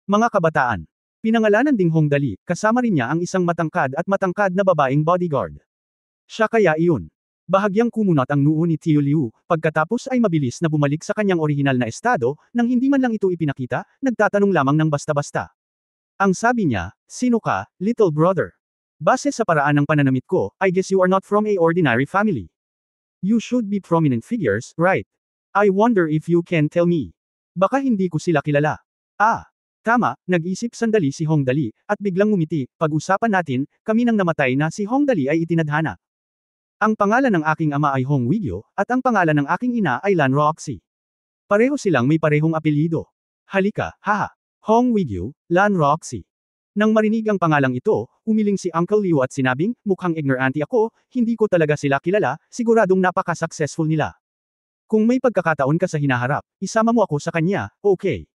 Mga kabataan. Pinangalanan ding Hong Dali, kasama rin niya ang isang matangkad na babaeng bodyguard. Siya kaya iyon. Bahagyang kumunat ang noo ni Tio Liu, pagkatapos ay mabilis na bumalik sa kanyang orihinal na estado, nang hindi man lang ito ipinakita, nagtatanong lamang ng basta-basta. Ang sabi niya, sino ka, little brother? Base sa paraan ng pananamit ko, I guess you are not from a ordinary family. You should be prominent figures, right? I wonder if you can tell me. Baka hindi ko sila kilala. Tama, nag-isip sandali si Hong Dali, at biglang ngumiti, pag-usapan natin, kami nang namatay na si Hong Dali ay itinadhana. Ang pangalan ng aking ama ay Hong Weiguo, at ang pangalan ng aking ina ay Lan Roxy. Pareho silang may parehong apelyido. Halika, haha. Hong Weiguo, Lan Roxy. Nang marinig ang pangalang ito, umiling si Uncle Liu at sinabing, mukhang ignorante ako, hindi ko talaga sila kilala, siguradong napaka-successful nila. Kung may pagkakataon ka sa hinaharap, isama mo ako sa kanya, okay?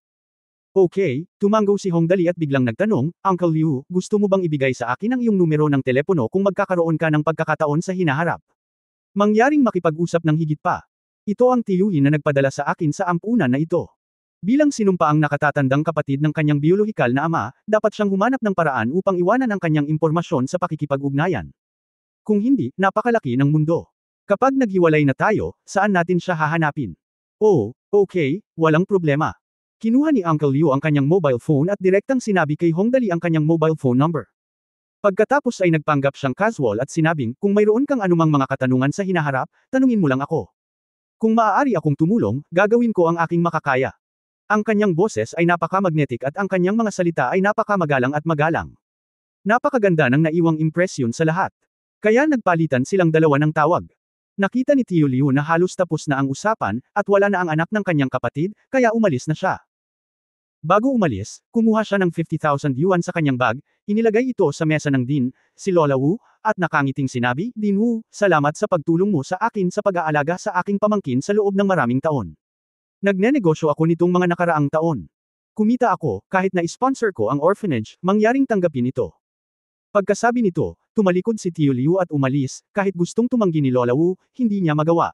Okay, tumanggo si Hong Dali at biglang nagtanong, Uncle Liu, gusto mo bang ibigay sa akin ang iyong numero ng telepono kung magkakaroon ka ng pagkakataon sa hinaharap? Mangyaring makipag-usap ng higit pa. Ito ang tiyuhin na nagpadala sa akin sa ampunan na ito. Bilang sinumpaang nakatatandang kapatid ng kanyang biolohikal na ama, dapat siyang humanap ng paraan upang iwanan ang kanyang impormasyon sa pakikipag-ugnayan. Kung hindi, napakalaki ng mundo. Kapag naghiwalay na tayo, saan natin siya hahanapin? Oh, okay, walang problema. Kinuha ni Uncle Liu ang kanyang mobile phone at direktang sinabi kay Hongdali ang kanyang mobile phone number. Pagkatapos ay nagpanggap siyang casual at sinabing, kung mayroon kang anumang mga katanungan sa hinaharap, tanungin mo lang ako. Kung maaari akong tumulong, gagawin ko ang aking makakaya. Ang kanyang boses ay napaka-magnetic at ang kanyang mga salita ay napaka-magalang at magalang. Napakaganda ng naiwang impresyon sa lahat. Kaya nagpalitan silang dalawa ng tawag. Nakita ni Tio Liu na halos tapos na ang usapan, at wala na ang anak ng kanyang kapatid, kaya umalis na siya. Bago umalis, kumuha siya ng 50,000 yuan sa kanyang bag, inilagay ito sa mesa ng Din, si Lola Wu, at nakangiting sinabi, Din Wu, salamat sa pagtulong mo sa akin sa pag-aalaga sa aking pamangkin sa loob ng maraming taon. Nagnenegosyo ako nitong mga nakaraang taon. Kumita ako, kahit na sponsor ko ang orphanage, mangyaring tanggapin ito. Pagkasabi nito, tumalikod si Tio Liu at umalis, kahit gustong tumanggi ni Lola Wu, hindi niya magawa.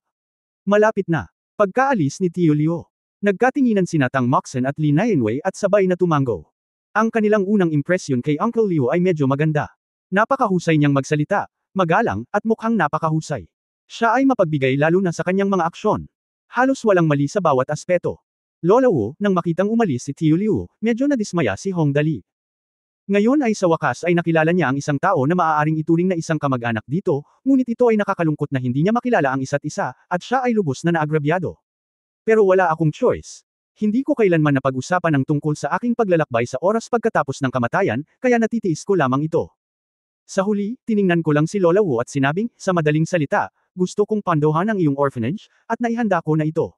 Malapit na. Pagkaalis ni Tio Liu, nagkatinginan sina Tang Moxen at Li Nianwei at sabay na tumango. Ang kanilang unang impresyon kay Uncle Liu ay medyo maganda. Napakahusay niyang magsalita, magalang, at mukhang napakahusay. Siya ay mapagbigay lalo na sa kanyang mga aksyon. Halos walang mali sa bawat aspeto. Lola Wu, nang makitang umalis si Tio Liu, medyo nadismaya si Hongdali. Ngayon ay sa wakas ay nakilala niya ang isang tao na maaaring ituring na isang kamag-anak dito, ngunit ito ay nakakalungkot na hindi niya makilala ang isa't isa, at siya ay lubos na naagrabyado. Pero wala akong choice. Hindi ko kailanman napag-usapan ang tungkol sa aking paglalakbay sa oras pagkatapos ng kamatayan, kaya natitiis ko lamang ito. Sa huli, tiningnan ko lang si Lola Wu at sinabing, sa madaling salita, gusto kong pandohan ang iyong orphanage, at naihanda ko na ito.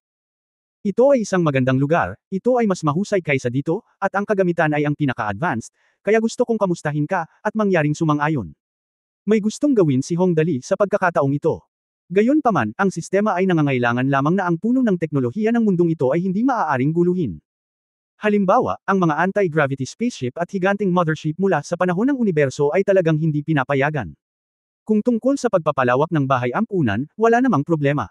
Ito ay isang magandang lugar, ito ay mas mahusay kaysa dito, at ang kagamitan ay ang pinaka-advanced, kaya gusto kong kamustahin ka, at mangyaring sumang-ayon. May gustong gawin si Hongdali sa pagkakataong ito. Gayunpaman, ang sistema ay nangangailangan lamang na ang puno ng teknolohiya ng mundong ito ay hindi maaaring guluhin. Halimbawa, ang mga anti-gravity spaceship at higanting mothership mula sa panahon ng universo ay talagang hindi pinapayagan. Kung tungkol sa pagpapalawak ng bahay ampunan, wala namang problema.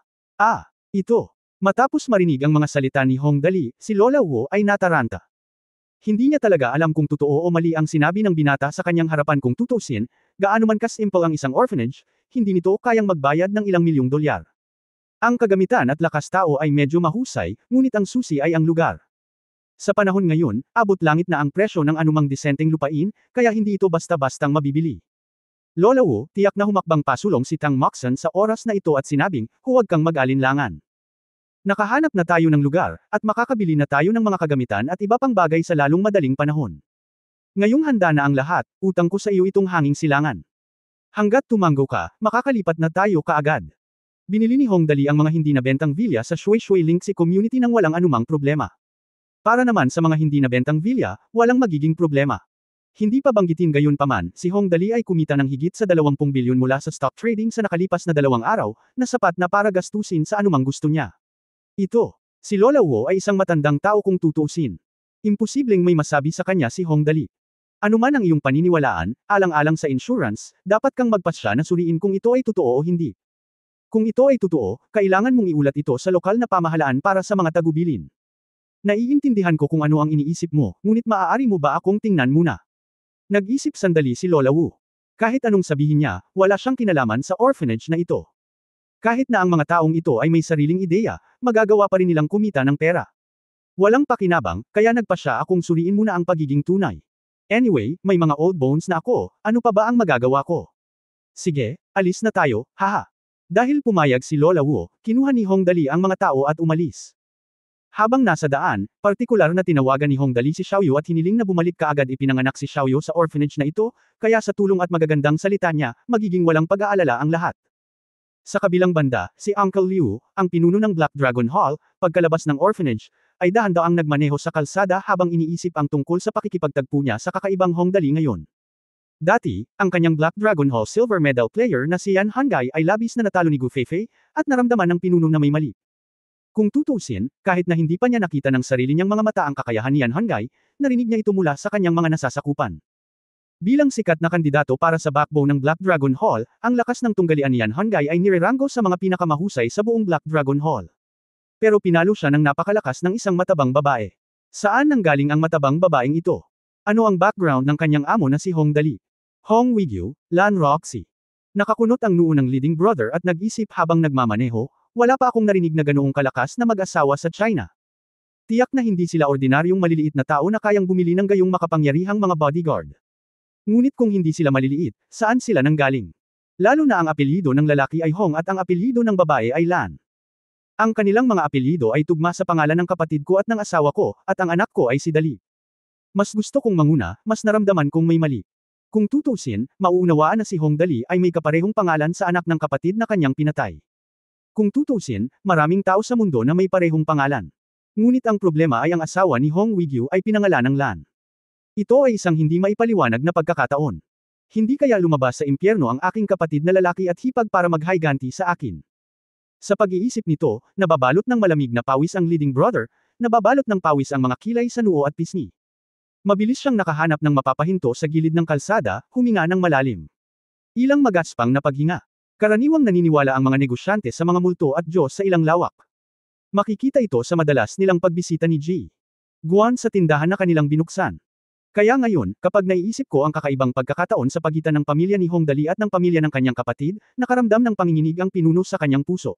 Ito. Matapos marinig ang mga salita ni Hongdali, si Lola Wu ay nataranta. Hindi niya talaga alam kung totoo o mali ang sinabi ng binata sa kanyang harapan kung tutusin, gaano man kasimple ang isang orphanage, hindi nito kayang magbayad ng ilang milyong dolyar. Ang kagamitan at lakas tao ay medyo mahusay, ngunit ang susi ay ang lugar. Sa panahon ngayon, abot langit na ang presyo ng anumang disenteng lupain, kaya hindi ito basta-bastang mabibili. Lola Wu, tiyak na humakbang pasulong si Tang Moxen sa oras na ito at sinabing, huwag kang mag-alinlangan. Nakahanap na tayo ng lugar, at makakabili na tayo ng mga kagamitan at iba pang bagay sa lalong madaling panahon. Ngayong handa na ang lahat, utang ko sa iyo itong hanging silangan. Hanggat tumanggo ka, makakalipat na tayo kaagad. Binili ni Hongdali ang mga hindi nabentang villa sa Shui Shui Lingxi community nang walang anumang problema. Para naman sa mga hindi nabentang villa, walang magiging problema. Hindi pa banggitin gayunpaman, si Hongdali ay kumita ng higit sa 20 bilyon mula sa stock trading sa nakalipas na 2 araw, na sapat na para gastusin sa anumang gusto niya. Si Lola Wu ay isang matandang tao kung tutuusin. Imposibleng may masabi sa kanya si Hongdali. Ano man ang iyong paniniwalaan, alang-alang sa insurance, dapat kang magpasya na suriin kung ito ay totoo o hindi. Kung ito ay totoo, kailangan mong iulat ito sa lokal na pamahalaan para sa mga tagubilin. Naiintindihan ko kung ano ang iniisip mo, ngunit maaari mo ba akong tingnan muna? Nag-isip sandali si Lola Wu. Kahit anong sabihin niya, wala siyang kinalaman sa orphanage na ito. Kahit na ang mga taong ito ay may sariling ideya, magagawa pa rin nilang kumita ng pera. Walang pakinabang, kaya nagpasya akong suriin muna ang pagiging tunay. Anyway, may mga old bones na ako, ano pa ba ang magagawa ko? Sige, alis na tayo, haha. Dahil pumayag si Lola Wu, kinuha ni Hongdali ang mga tao at umalis. Habang nasa daan, partikular na tinawagan ni Hongdali si Xiaoyu at hiniling na bumalik kaagad ipinanganak si Xiaoyu sa orphanage na ito, kaya sa tulong at magagandang salita niya, magiging walang pag-aalala ang lahat. Sa kabilang banda, si Uncle Liu, ang pinuno ng Black Dragon Hall, pagkalabas ng orphanage, ay dahan-daang nagmaneho sa kalsada habang iniisip ang tungkol sa pakikipagtagpo niya sa kakaibang Hongdali ngayon. Dati, ang kanyang Black Dragon Hall silver medal player na si Yan Hangai ay labis na natalo ni Gu Feifei, at naramdaman ng pinuno na may mali. Kung tutusin, kahit na hindi pa niya nakita ng sarili niyang mga mata ang kakayahan ni Yan Hangai, narinig niya ito mula sa kanyang mga nasasakupan. Bilang sikat na kandidato para sa backbone ng Black Dragon Hall, ang lakas ng tunggalian ni Yan Hangai ay nireranggo sa mga pinakamahusay sa buong Black Dragon Hall. Pero pinalo siya ng napakalakas ng isang matabang babae. Saan nanggaling ang matabang babaeng ito? Ano ang background ng kanyang amo na si Hong Dali? Hong Wigyu, Lan Roxy. Nakakunot ang noo ng leading brother at nag-isip habang nagmamaneho, wala pa akong narinig na ganoong kalakas na mag-asawa sa China. Tiyak na hindi sila ordinaryong maliliit na tao na kayang bumili ng gayong makapangyarihang mga bodyguard. Ngunit kung hindi sila maliliit, saan sila nanggaling? Lalo na ang apelyido ng lalaki ay Hong at ang apelyido ng babae ay Lan. Ang kanilang mga apelyido ay tugma sa pangalan ng kapatid ko at ng asawa ko, at ang anak ko ay si Dali. Mas gusto kong manguna, mas naramdaman kong may mali. Kung tutusin, mauunawaan na si Hong Dali ay may kaparehong pangalan sa anak ng kapatid na kanyang pinatay. Kung tutusin, maraming tao sa mundo na may parehong pangalan. Ngunit ang problema ay ang asawa ni Hong Wigyu ay pinangalan ng Lan. Ito ay isang hindi maipaliwanag na pagkakataon. Hindi kaya lumabas sa impyerno ang aking kapatid na lalaki at hipag para maghayganti sa akin. Sa pag-iisip nito, nababalot ng malamig na pawis ang leading brother, nababalot ng pawis ang mga kilay sa noo at pisngi. Mabilis siyang nakahanap ng mapapahinto sa gilid ng kalsada, huminga ng malalim. Ilang magaspang na paghinga. Karaniwang naniniwala ang mga negosyante sa mga multo at Diyos sa ilang lawak. Makikita ito sa madalas nilang pagbisita ni Ji Guan sa tindahan na kanilang binuksan. Kaya ngayon, kapag naiisip ko ang kakaibang pagkakataon sa pagitan ng pamilya ni Hong Dali at ng pamilya ng kanyang kapatid, nakaramdam ng panginginig ang pinuno sa kanyang puso.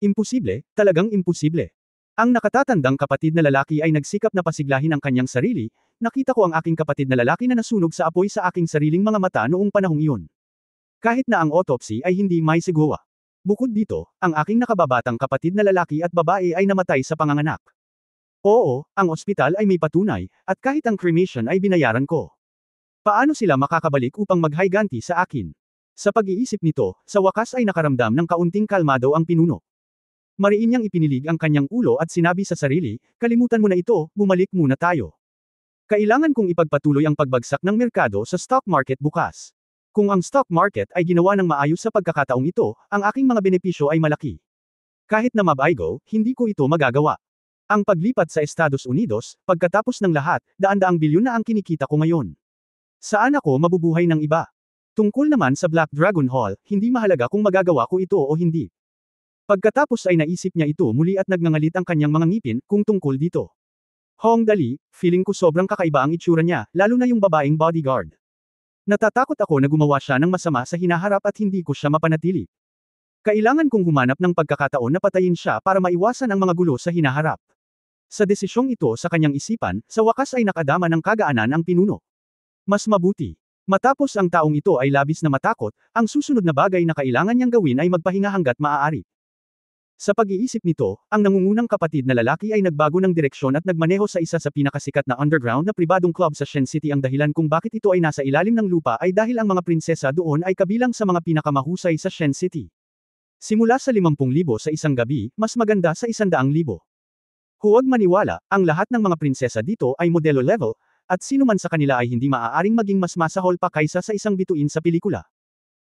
Imposible, talagang imposible. Ang nakatatandang kapatid na lalaki ay nagsikap na pasiglahin ang kanyang sarili, nakita ko ang aking kapatid na lalaki na nasunog sa apoy sa aking sariling mga mata noong panahong iyon. Kahit na ang autopsy ay hindi may sigawa. Bukod dito, ang aking nakababatang kapatid na lalaki at babae ay namatay sa panganganak. Oo, ang ospital ay may patunay, at kahit ang cremation ay binayaran ko. Paano sila makakabalik upang maghayganti sa akin? Sa pag-iisip nito, sa wakas ay nakaramdam ng kaunting kalmado ang pinuno. Mariin niyang ipinilig ang kanyang ulo at sinabi sa sarili, kalimutan mo na ito, bumalik muna tayo. Kailangan kong ipagpatuloy ang pagbagsak ng merkado sa stock market bukas. Kung ang stock market ay ginawa ng maayos sa pagkakataong ito, ang aking mga benepisyo ay malaki. Kahit na mabaygo, hindi ko ito magagawa. Ang paglipat sa Estados Unidos, pagkatapos ng lahat, daan-daang bilyon na ang kinikita ko ngayon. Saan ako mabubuhay ng iba? Tungkol naman sa Black Dragon Hall, hindi mahalaga kung magagawa ko ito o hindi. Pagkatapos ay naisip niya ito muli at nagngangalit ang kanyang mga ngipin, kung tungkol dito. Hong Dali, feeling ko sobrang kakaiba ang itsura niya, lalo na yung babaeng bodyguard. Natatakot ako na gumawa siya ng masama sa hinaharap at hindi ko siya mapanatili. Kailangan kong humanap ng pagkakataon na patayin siya para maiwasan ang mga gulo sa hinaharap. Sa desisyong ito sa kanyang isipan, sa wakas ay nakadama ng kagaanan ang pinuno. Mas mabuti. Matapos ang taong ito ay labis na matakot, ang susunod na bagay na kailangan niyang gawin ay magpahinga hanggat maaari. Sa pag-iisip nito, ang nangungunang kapatid na lalaki ay nagbago ng direksyon at nagmaneho sa isa sa pinakasikat na underground na pribadong club sa Shen City. Ang dahilan kung bakit ito ay nasa ilalim ng lupa ay dahil ang mga prinsesa doon ay kabilang sa mga pinakamahusay sa Shen City. Simula sa 50,000 sa isang gabi, mas maganda sa 100,000. Huwag maniwala, ang lahat ng mga prinsesa dito ay modelo level, at sino man sa kanila ay hindi maaaring maging mas masahol pa kaysa sa isang bituin sa pelikula.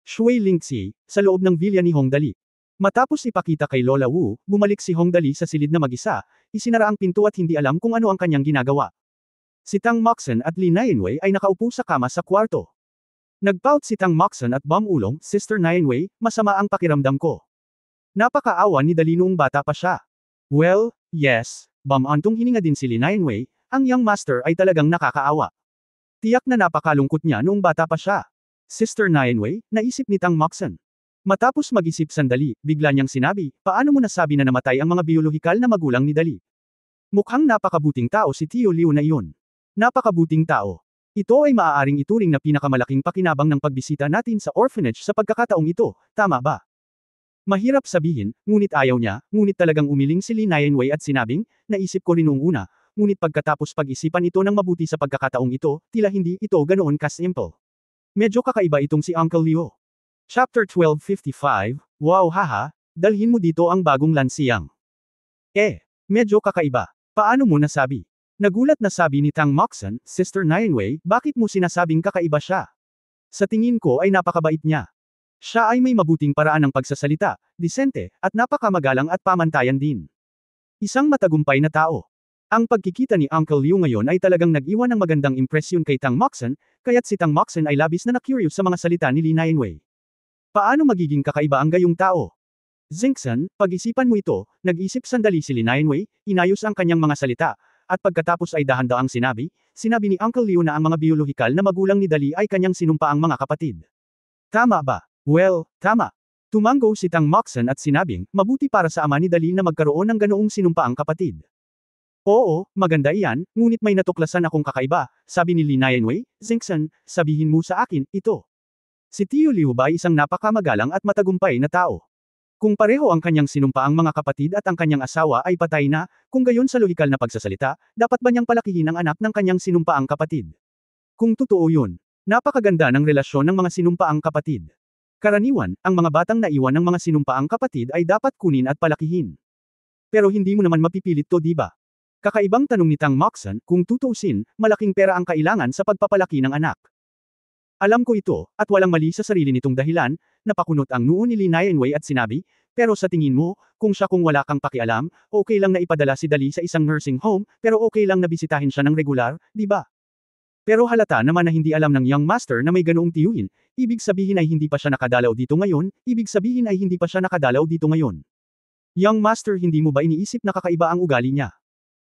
Shui Lingxi, sa loob ng villa ni Hong Dali. Matapos ipakita kay Lola Wu, bumalik si Hong Dali sa silid na mag-isa, isinara ang pinto at hindi alam kung ano ang kanyang ginagawa. Si Tang Moxon at Li Nianwei ay nakaupo sa kama sa kwarto. Nagpout si Tang Moxon at Bam Ulong, Sister Nianwei, masama ang pakiramdam ko. Napakaawa ni Dali noong bata pa siya. Well, yes, Bam Antong hininga din si Li Nianwei, ang young master ay talagang nakakaawa. Tiyak na napakalungkot niya noong bata pa siya. Sister Nianwei, naisip ni Tang Moxon. Matapos mag-isip sandali, bigla niyang sinabi, paano mo nasabi na namatay ang mga biolohikal na magulang ni Dali? Mukhang napakabuting tao si Tio Liu na iyon. Napakabuting tao. Ito ay maaaring ituring na pinakamalaking pakinabang ng pagbisita natin sa orphanage sa pagkakataong ito, tama ba? Mahirap sabihin, ngunit ayaw niya, ngunit talagang umiling si Li Nianwei at sinabing, naisip ko rin noong una, ngunit pagkatapos pag-isipan ito ng mabuti sa pagkakataong ito, tila hindi ito ganoon ka-simple. Medyo kakaiba itong si Uncle Liu. Chapter 1255, wow haha, dalhin mo dito ang bagong lansiyang. Medyo kakaiba. Paano mo nasabi? Nagulat na sabi ni Tang Moxon, Sister Nianwei, bakit mo sinasabing kakaiba siya? Sa tingin ko ay napakabait niya. Siya ay may mabuting paraan ng pagsasalita, disente, at napakamagalang at pamantayan din. Isang matagumpay na tao. Ang pagkikita ni Uncle Liu ngayon ay talagang nag-iwan ng magandang impresyon kay Tang Moxon, kaya't si Tang Moxon ay labis na na-curious sa mga salita ni Li Nianwei. Paano magiging kakaiba ang gayong tao? Zinksan, pag-isipan mo ito, nag-isip sandali si Li Nianwei, inayos ang kanyang mga salita, at pagkatapos ay dahan-daang sinabi ni Uncle Leo na ang mga biolohikal na magulang ni Dali ay kanyang sinumpaang mga kapatid. Tama ba? Well, tama. Tumango si Tang Moxon at sinabing, mabuti para sa ama ni Dali na magkaroon ng ganoong sinumpaang kapatid. Oo, maganda iyan, ngunit may natuklasan akong kakaiba, sabi ni Li Nianwei. Zinksan, sabihin mo sa akin, ito. Si Tio Liu ba ay isang napakamagalang at matagumpay na tao? Kung pareho ang kanyang sinumpaang mga kapatid at ang kanyang asawa ay patay na, kung gayon sa lohikal na pagsasalita, dapat ba niyang palakihin ang anak ng kanyang sinumpaang kapatid? Kung totoo yun, napakaganda ng relasyon ng mga sinumpaang kapatid. Karaniwan, ang mga batang naiwan ng mga sinumpaang kapatid ay dapat kunin at palakihin. Pero hindi mo naman mapipilit to, di ba? Kakaibang tanong ni Tang Moxon, kung tutuusin, malaking pera ang kailangan sa pagpapalaki ng anak. Alam ko ito, at walang mali sa sarili nitong dahilan, napakunot ang noo ni Li Nianwei at sinabi, pero sa tingin mo, kung wala kang pakialam, okay lang na ipadala si Dali sa isang nursing home, pero okay lang na bisitahin siya ng regular, di ba? Pero halata naman na hindi alam ng young master na may ganoong tiyuhin, ibig sabihin ay hindi pa siya nakadalaw dito ngayon, Young master, hindi mo ba iniisip na kakaiba ang ugali niya?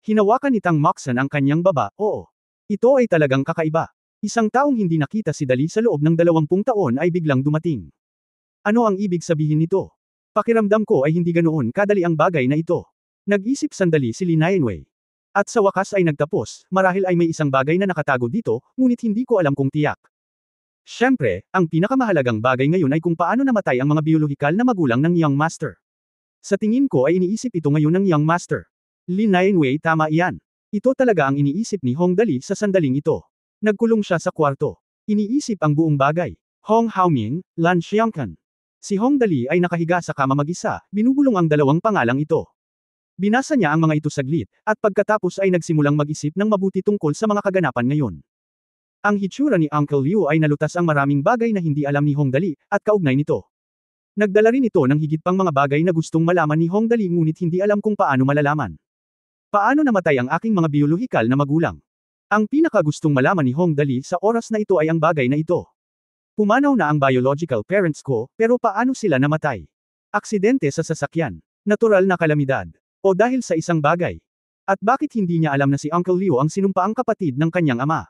Hinawakan ni Tang Moxon ang kanyang baba, oo. Ito ay talagang kakaiba. Isang taong hindi nakita si Dali sa loob ng 20 taon ay biglang dumating. Ano ang ibig sabihin nito? Pakiramdam ko ay hindi ganoon kadali ang bagay na ito. Nag-isip sandali si Li Nianwei. At sa wakas ay nagtapos, marahil ay may isang bagay na nakatago dito, ngunit hindi ko alam kung tiyak. Siyempre, ang pinakamahalagang bagay ngayon ay kung paano namatay ang mga biolohikal na magulang ng young master. Sa tingin ko ay iniisip ito ngayon ng young master. Li Nianwei, tama iyan. Ito talaga ang iniisip ni Hong Dali sa sandaling ito. Nagkulong siya sa kwarto. Iniisip ang buong bagay. Hong Haoming, Lan Xiangkan. Si Hong Dali ay nakahiga sa kama mag-isa, binubulong ang dalawang pangalang ito. Binasa niya ang mga ito saglit, at pagkatapos ay nagsimulang mag-isip ng mabuti tungkol sa mga kaganapan ngayon. Ang hitsura ni Uncle Liu ay nalutas ang maraming bagay na hindi alam ni Hong Dali, at kaugnay nito. Nagdala rin ito ng higit pang mga bagay na gustong malaman ni Hong Dali ngunit hindi alam kung paano malalaman. Paano namatay ang aking mga biolohikal na magulang? Ang pinakagustong malaman ni Hong Dali sa oras na ito ay ang bagay na ito. Pumanaw na ang biological parents ko, pero paano sila namatay? Aksidente sa sasakyan, natural na kalamidad, o dahil sa isang bagay? At bakit hindi niya alam na si Uncle Liu ang sinumpaang kapatid ng kanyang ama?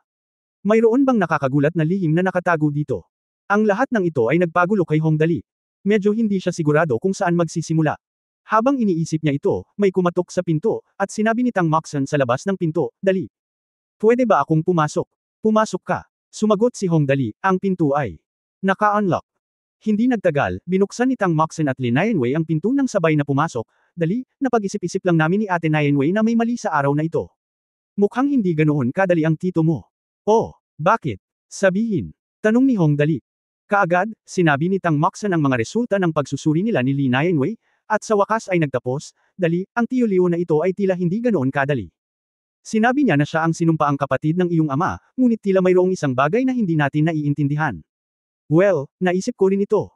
Mayroon bang nakakagulat na lihim na nakatago dito? Ang lahat ng ito ay nagpagulo kay Hong Dali. Medyo hindi siya sigurado kung saan magsisimula. Habang iniisip niya ito, may kumatok sa pinto, at sinabi ni Tang Moxon sa labas ng pinto, Dali. Pwede ba akong pumasok? Pumasok ka. Sumagot si Hong Dali, ang pinto ay naka-unlock. Hindi nagtagal, binuksan ni Tang Moxon at Li Nianwei ang pinto nang sabay na pumasok. Dali, napag-isip-isip lang namin ni Ate Nianwei na may mali sa araw na ito. Mukhang hindi ganoon kadali ang tito mo. Oh, bakit? Sabihin. Tanong ni Hong Dali. Kaagad, sinabi ni Tang Moxon ang mga resulta ng pagsusuri nila ni Li Nianwei, at sa wakas ay nagtapos, Dali, ang Tio Liu na ito ay tila hindi ganoon kadali. Sinabi niya na siya ang sinumpaang kapatid ng iyong ama, ngunit tila mayroong isang bagay na hindi natin naiintindihan. Well, naisip ko rin ito.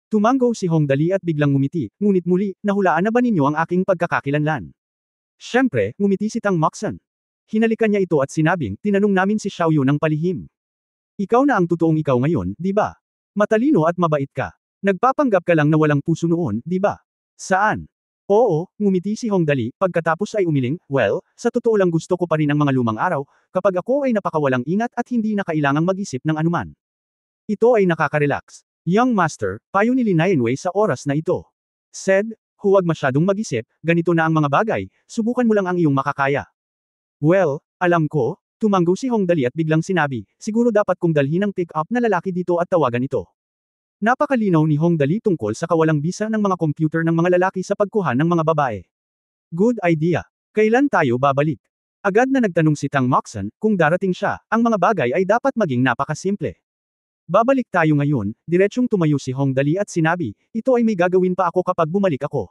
Tumango si Hong Dali at biglang ngumiti, ngunit muli, nahulaan na ba ninyo ang aking pagkakakilanlan? Siyempre, ngumiti si Tang Moxon. Hinalikan niya ito at sinabing, tinanong namin si Xiao Yu ng palihim. Ikaw na ang totoong ikaw ngayon, di ba? Matalino at mabait ka. Nagpapanggap ka lang na walang puso noon, di ba? Saan? Oo, ngumiti si Hong Dali, pagkatapos ay umiling, well, sa totoo lang gusto ko pa rin ang mga lumang araw, kapag ako ay napakawalang ingat at hindi na kailangang mag-isip ng anuman. Ito ay nakaka-relax. Young Master, payo ni Li Nianwei sa oras na ito. Said, huwag masyadong mag-isip, ganito na ang mga bagay, subukan mo lang ang iyong makakaya. Well, alam ko, tumango si Hong Dali at biglang sinabi, siguro dapat kong dalhin ang pick-up na lalaki dito at tawagan ito. Napakalinaw ni Hong Dali tungkol sa kawalang bisa ng mga computer ng mga lalaki sa pagkuha ng mga babae. Good idea. Kailan tayo babalik? Agad na nagtanong si Tang Moxon, kung darating siya, ang mga bagay ay dapat maging napakasimple. Babalik tayo ngayon, diretsyong tumayo si Hong Dali at sinabi, ito ay may gagawin pa ako kapag bumalik ako.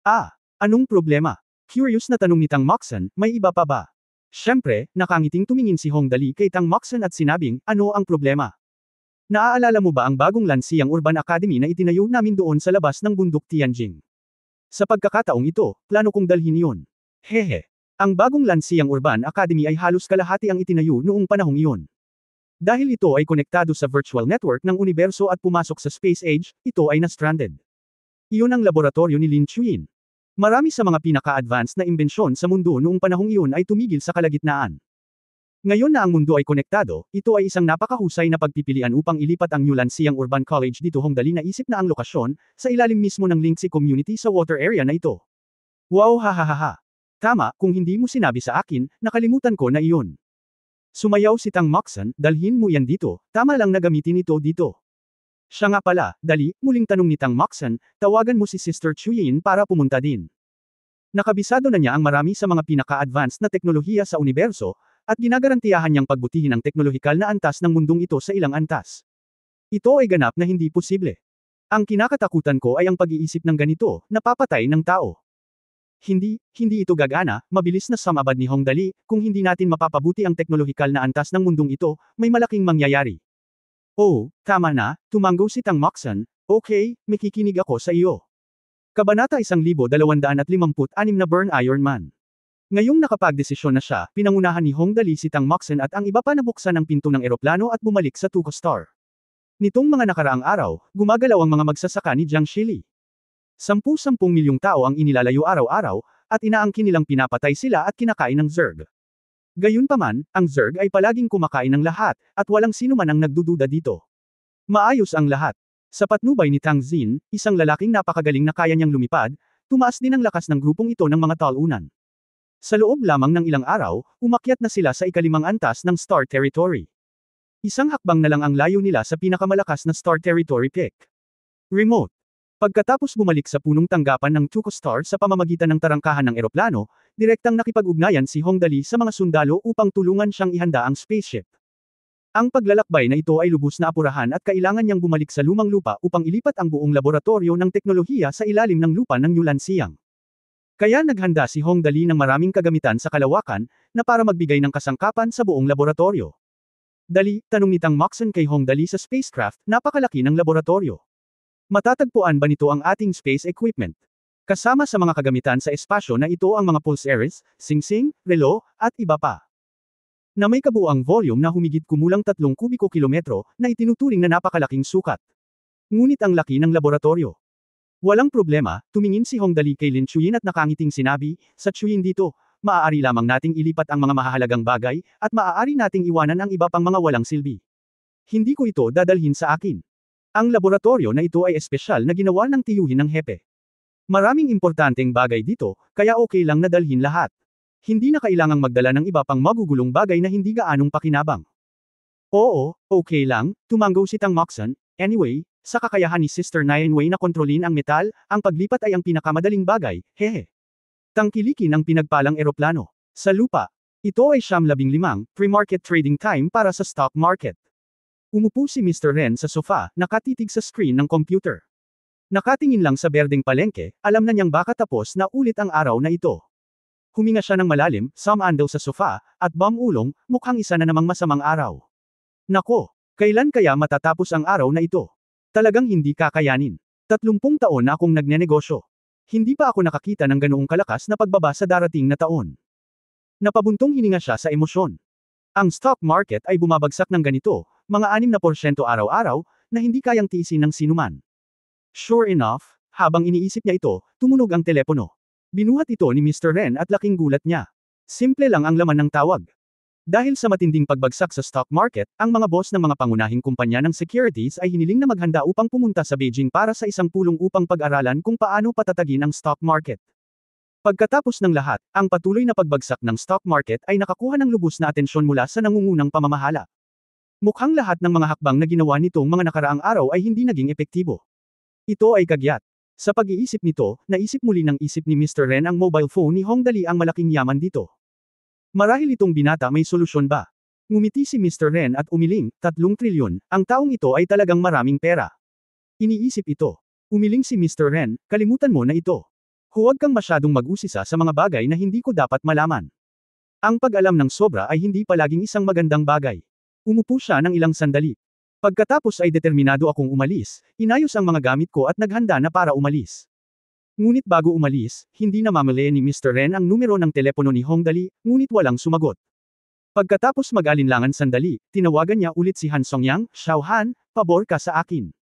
Ah, anong problema? Curious na tanong ni Tang Moxon, may iba pa ba? Siyempre, nakangiting tumingin si Hong Dali kay Tang Moxon at sinabing, ano ang problema? Naaalala mo ba ang bagong Lansiang Urban Academy na itinayo namin doon sa labas ng bundok Tianjing? Sa pagkakataong ito, plano kong dalhin iyon. Hehe. Ang bagong Lansiang Urban Academy ay halos kalahati ang itinayo noong panahong iyon. Dahil ito ay konektado sa virtual network ng universo at pumasok sa space age, ito ay na-stranded. Iyon ang laboratorio ni Lin Chuyin. Marami sa mga pinaka-advanced na imbensyon sa mundo noong panahong iyon ay tumigil sa kalagitnaan. Ngayon na ang mundo ay konektado, ito ay isang napakahusay na pagpipilian upang ilipat ang Yulan-Siang Urban College dito. Hong Dali naisip na ang lokasyon, sa ilalim mismo ng Lingxi community sa water area na ito. Wow, hahaha. Tama, kung hindi mo sinabi sa akin, nakalimutan ko na iyon. Sumayaw si Tang Moxon, dalhin mo yan dito, tama lang na gamitin ito dito. Siya nga pala, dali, muling tanong ni Tang Moxon, tawagan mo si Sister Chuyin para pumunta din. Nakabisado na niya ang marami sa mga pinaka-advanced na teknolohiya sa universo, at ginagarantiyahan niyang pagbutihin ang teknolohikal na antas ng mundong ito sa ilang antas. Ito ay ganap na hindi posible. Ang kinakatakutan ko ay ang pag-iisip ng ganito, napapatay ng tao. Hindi ito gagana, mabilis na sumabad ni Hong Dali, kung hindi natin mapapabuti ang teknolohikal na antas ng mundong ito, may malaking mangyayari. Oh, tama na, tumanggo si Tang Moxon, okay, makikinig ako sa iyo. Kabanata 1256 na Burn Iron Man. Ngayong nakapagdesisyon na siya, pinangunahan ni Hong Dali si Tang Moxon at ang iba pa na buksan ang pinto ng eroplano at bumalik sa Tuco Star. Nitong mga nakaraang araw, gumagalaw ang mga magsasaka ni Jiang Shili. 10 milyong tao ang inilalayo araw-araw, at inaangkin nilang pinapatay sila at kinakain ng Zerg. Gayunpaman, ang Zerg ay palaging kumakain ng lahat, at walang sino man ang nagdududa dito. Maayos ang lahat. Sa patnubay ni Tang Xin, isang lalaking napakagaling na kaya niyang lumipad, tumaas din ang lakas ng grupong ito ng mga talunan. Sa loob lamang ng ilang araw, umakyat na sila sa ikalimang antas ng Star Territory. Isang hakbang na lang ang layo nila sa pinakamalakas na Star Territory peak. Remote. Pagkatapos bumalik sa punong tanggapan ng Tuco Star sa pamamagitan ng tarangkahan ng eroplano, direktang nakipag-ugnayan si Hong Dali sa mga sundalo upang tulungan siyang ihanda ang spaceship. Ang paglalakbay na ito ay lubos na apurahan at kailangan niyang bumalik sa lumang lupa upang ilipat ang buong laboratorio ng teknolohiya sa ilalim ng lupa ng Yulan-Siang. Kaya naghanda si Hong Dali ng maraming kagamitan sa kalawakan, na para magbigay ng kasangkapan sa buong laboratorio. Dali, tanong ni Tang Moxon kay Hong Dali sa spacecraft, napakalaki ng laboratorio. Matatagpuan ba nito ang ating space equipment? Kasama sa mga kagamitan sa espasyo na ito ang mga pulsaries, singsing, relo, at iba pa. Na may kabuuang volume na humigit kumulang 3 kubiko kilometro, na itinuturing na napakalaking sukat. Ngunit ang laki ng laboratorio. Walang problema, tumingin si Hong Dali kay Lin Chuyin at nakangiting sinabi, sa Chuyin dito, maaari lamang nating ilipat ang mga mahahalagang bagay, at maaari nating iwanan ang iba pang mga walang silbi. Hindi ko ito dadalhin sa akin. Ang laboratorio na ito ay espesyal na ginawa ng tiyuhin ng hepe. Maraming importanteng bagay dito, kaya okay lang na dalhin lahat. Hindi na kailangang magdala ng iba pang magugulong bagay na hindi gaanong pakinabang. Oo, okay lang, tumanggo si Tang Moxon. Anyway, sa kakayahan ni Sister Nianwei na kontrolin ang metal, ang paglipat ay ang pinakamadaling bagay, hehe. Tangkilikin ang pinagpalang eroplano. Sa lupa, ito ay 15 pre-market trading time para sa stock market. Umupo si Mr. Ren sa sofa, nakatitig sa screen ng computer. Nakatingin lang sa berdeng palengke, alam na niyang baka tapos na ulit ang araw na ito. Huminga siya ng malalim, sumandal sa sofa, at bumulong, mukhang isa na namang masamang araw. Nako, kailan kaya matatapos ang araw na ito? Talagang hindi kakayanin. 30 taon na akong nagnenegosyo. Hindi pa ako nakakita ng ganoong kalakas na pagbaba sa darating na taon. Napabuntong hininga siya sa emosyon. Ang stock market ay bumabagsak ng ganito, mga 6% araw-araw, na hindi kayang tiisin ng sinuman. Sure enough, habang iniisip niya ito, tumunog ang telepono. Binuhat ito ni Mr. Ren at laking gulat niya. Simple lang ang laman ng tawag. Dahil sa matinding pagbagsak sa stock market, ang mga boss ng mga pangunahing kumpanya ng securities ay hiniling na maghanda upang pumunta sa Beijing para sa isang pulong upang pag-aralan kung paano patatagin ang stock market. Pagkatapos ng lahat, ang patuloy na pagbagsak ng stock market ay nakakuha ng lubos na atensyon mula sa nangungunang pamamahala. Mukhang lahat ng mga hakbang na ginawa nitong mga nakaraang araw ay hindi naging epektibo. Ito ay kagyat. Sa pag-iisip nito, naisip muli ng isip ni Mr. Ren ang mobile phone ni Hong Dali ang malaking yaman dito. Marahil itong binata may solusyon ba? Ngumiti si Mr. Ren at umiling, 3 trilyon, ang taong ito ay talagang maraming pera. Iniisip ito. Umiling si Mr. Ren, kalimutan mo na ito. Huwag kang masyadong mag-usisa sa mga bagay na hindi ko dapat malaman. Ang pag-alam ng sobra ay hindi palaging isang magandang bagay. Umupo siya ng ilang sandali. Pagkatapos ay determinado akong umalis, inayos ang mga gamit ko at naghanda na para umalis. Ngunit bago umalis, hindi na mamali ni Mr. Ren ang numero ng telepono ni Hong Dali, ngunit walang sumagot. Pagkatapos mag-alinlangan sandali, tinawagan niya ulit si Han Songyang, Xiao Han, pabor ka sa akin.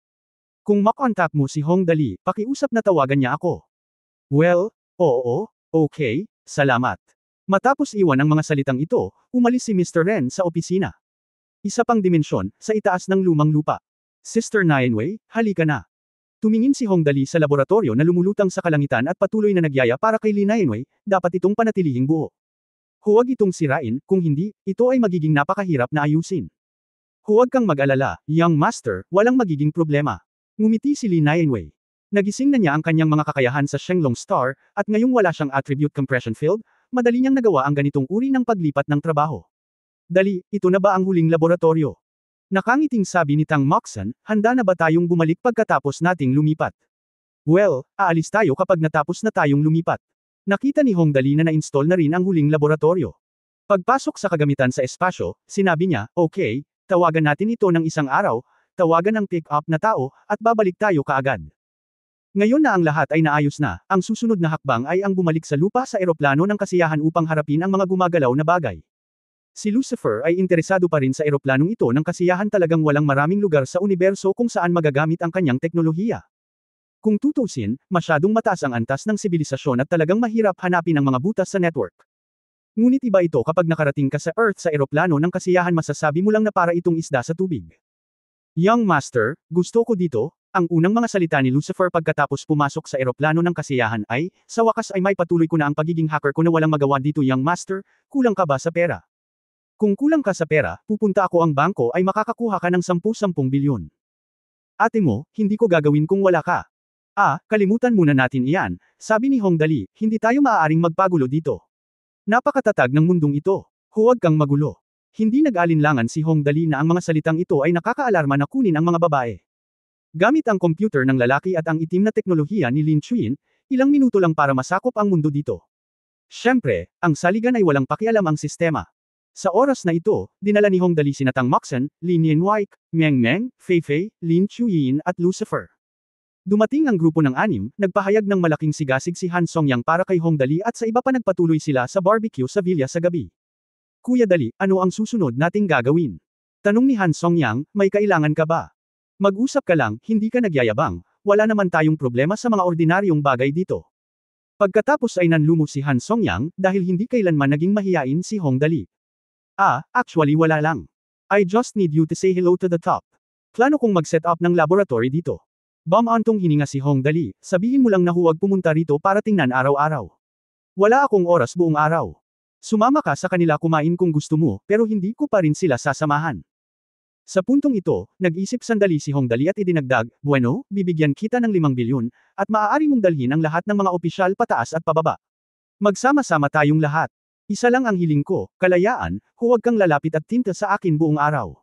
Kung makontak mo si Hong Dali, pakiusap na tawagan niya ako. Well, Oo, okay, salamat. Matapos iwan ang mga salitang ito, umalis si Mr. Ren sa opisina. Isa pang dimensyon, sa itaas ng lumang lupa. Sister Nianwei, halika na. Tumingin si Hong Dali sa laboratorio na lumulutang sa kalangitan at patuloy na nagyaya para kay Li Nianwei, dapat itong panatilihing buo. Huwag itong sirain, kung hindi, ito ay magiging napakahirap na ayusin. Huwag kang mag-alala, young master, walang magiging problema. Ngumiti si Li Nianwei. Nagising na niya ang kanyang mga kakayahan sa Shenglong Star, at ngayong wala siyang attribute compression field, madali niyang nagawa ang ganitong uri ng paglipat ng trabaho. Dali, ito na ba ang huling laboratorio? Nakangiting sabi ni Tang Moxon, handa na ba tayong bumalik pagkatapos nating lumipat? Well, aalis tayo kapag natapos na tayong lumipat. Nakita ni Hong Dali na na-install na rin ang huling laboratorio. Pagpasok sa kagamitan sa espasyo, sinabi niya, okay, tawagan natin ito ng isang araw, tawagan ang pick-up na tao, at babalik tayo kaagad. Ngayon na ang lahat ay naayos na, ang susunod na hakbang ay ang bumalik sa lupa sa eroplano ng kasiyahan upang harapin ang mga gumagalaw na bagay. Si Lucifer ay interesado pa rin sa eroplanong ito ng kasiyahan, talagang walang maraming lugar sa universo kung saan magagamit ang kanyang teknolohiya. Kung tutusin, masyadong mataas ang antas ng sibilisasyon at talagang mahirap hanapin ang mga butas sa network. Ngunit iba ito kapag nakarating ka sa Earth sa eroplano ng kasiyahan, masasabi mo lang na para itong isda sa tubig. Young Master, gusto ko dito, ang unang mga salita ni Lucifer pagkatapos pumasok sa eroplano ng kasiyahan ay, sa wakas ay may patuloy ko na ang pagiging hacker ko na walang magawa dito. Young Master, kulang ka ba sa pera? Kung kulang ka sa pera, pupunta ako ang bangko ay makakakuha ka ng 10 bilyon. Ate mo, hindi ko gagawin kung wala ka. Kalimutan muna natin iyan, sabi ni Hong Dali, hindi tayo maaaring magpagulo dito. Napakatatag ng mundong ito. Huwag kang magulo. Hindi nag-alinlangan si Hong Dali na ang mga salitang ito ay nakakaalarma na kunin ang mga babae. Gamit ang computer ng lalaki at ang itim na teknolohiya ni Lin Chuyin, ilang minuto lang para masakop ang mundo dito. Siyempre, ang saligan ay walang pakialam ang sistema. Sa oras na ito, dinala ni Hong Dali sina Tang Moxon, Lin Yanwei, Meng Meng, Fei Fei, Lin Chuyin at Lucifer. Dumating ang grupo ng 6, nagpahayag ng malaking sigasig si Han Songyang para kay Hong Dali at sa iba pa nagpatuloy sila sa barbecue sa villa sa gabi. Kuya Dali, ano ang susunod nating gagawin? Tanong ni Han Songyang, may kailangan ka ba? Mag-usap ka lang, hindi ka nagyayabang, wala naman tayong problema sa mga ordinaryong bagay dito. Pagkatapos ay nanlumo si Han Songyang dahil hindi kailanman naging mahiyain si Hong Dali. Actually wala lang. I just need you to say hello to the top. Plano kong mag-set up ng laboratory dito. Bumantong hininga si Hong Dali, sabihin mo lang na huwag pumunta rito para tingnan araw-araw. Wala akong oras buong araw. Sumama ka sa kanila kumain kung gusto mo, pero hindi ko pa rin sila sasamahan. Sa puntong ito, nag-isip sandali si Hong Dali at idinagdag, bueno, bibigyan kita ng 5 bilyon, at maaari mong dalhin ang lahat ng mga opisyal pataas at pababa. Magsama-sama tayong lahat. Isa lang ang hiling ko, kalayaan, huwag kang lalapit at tinta sa akin buong araw.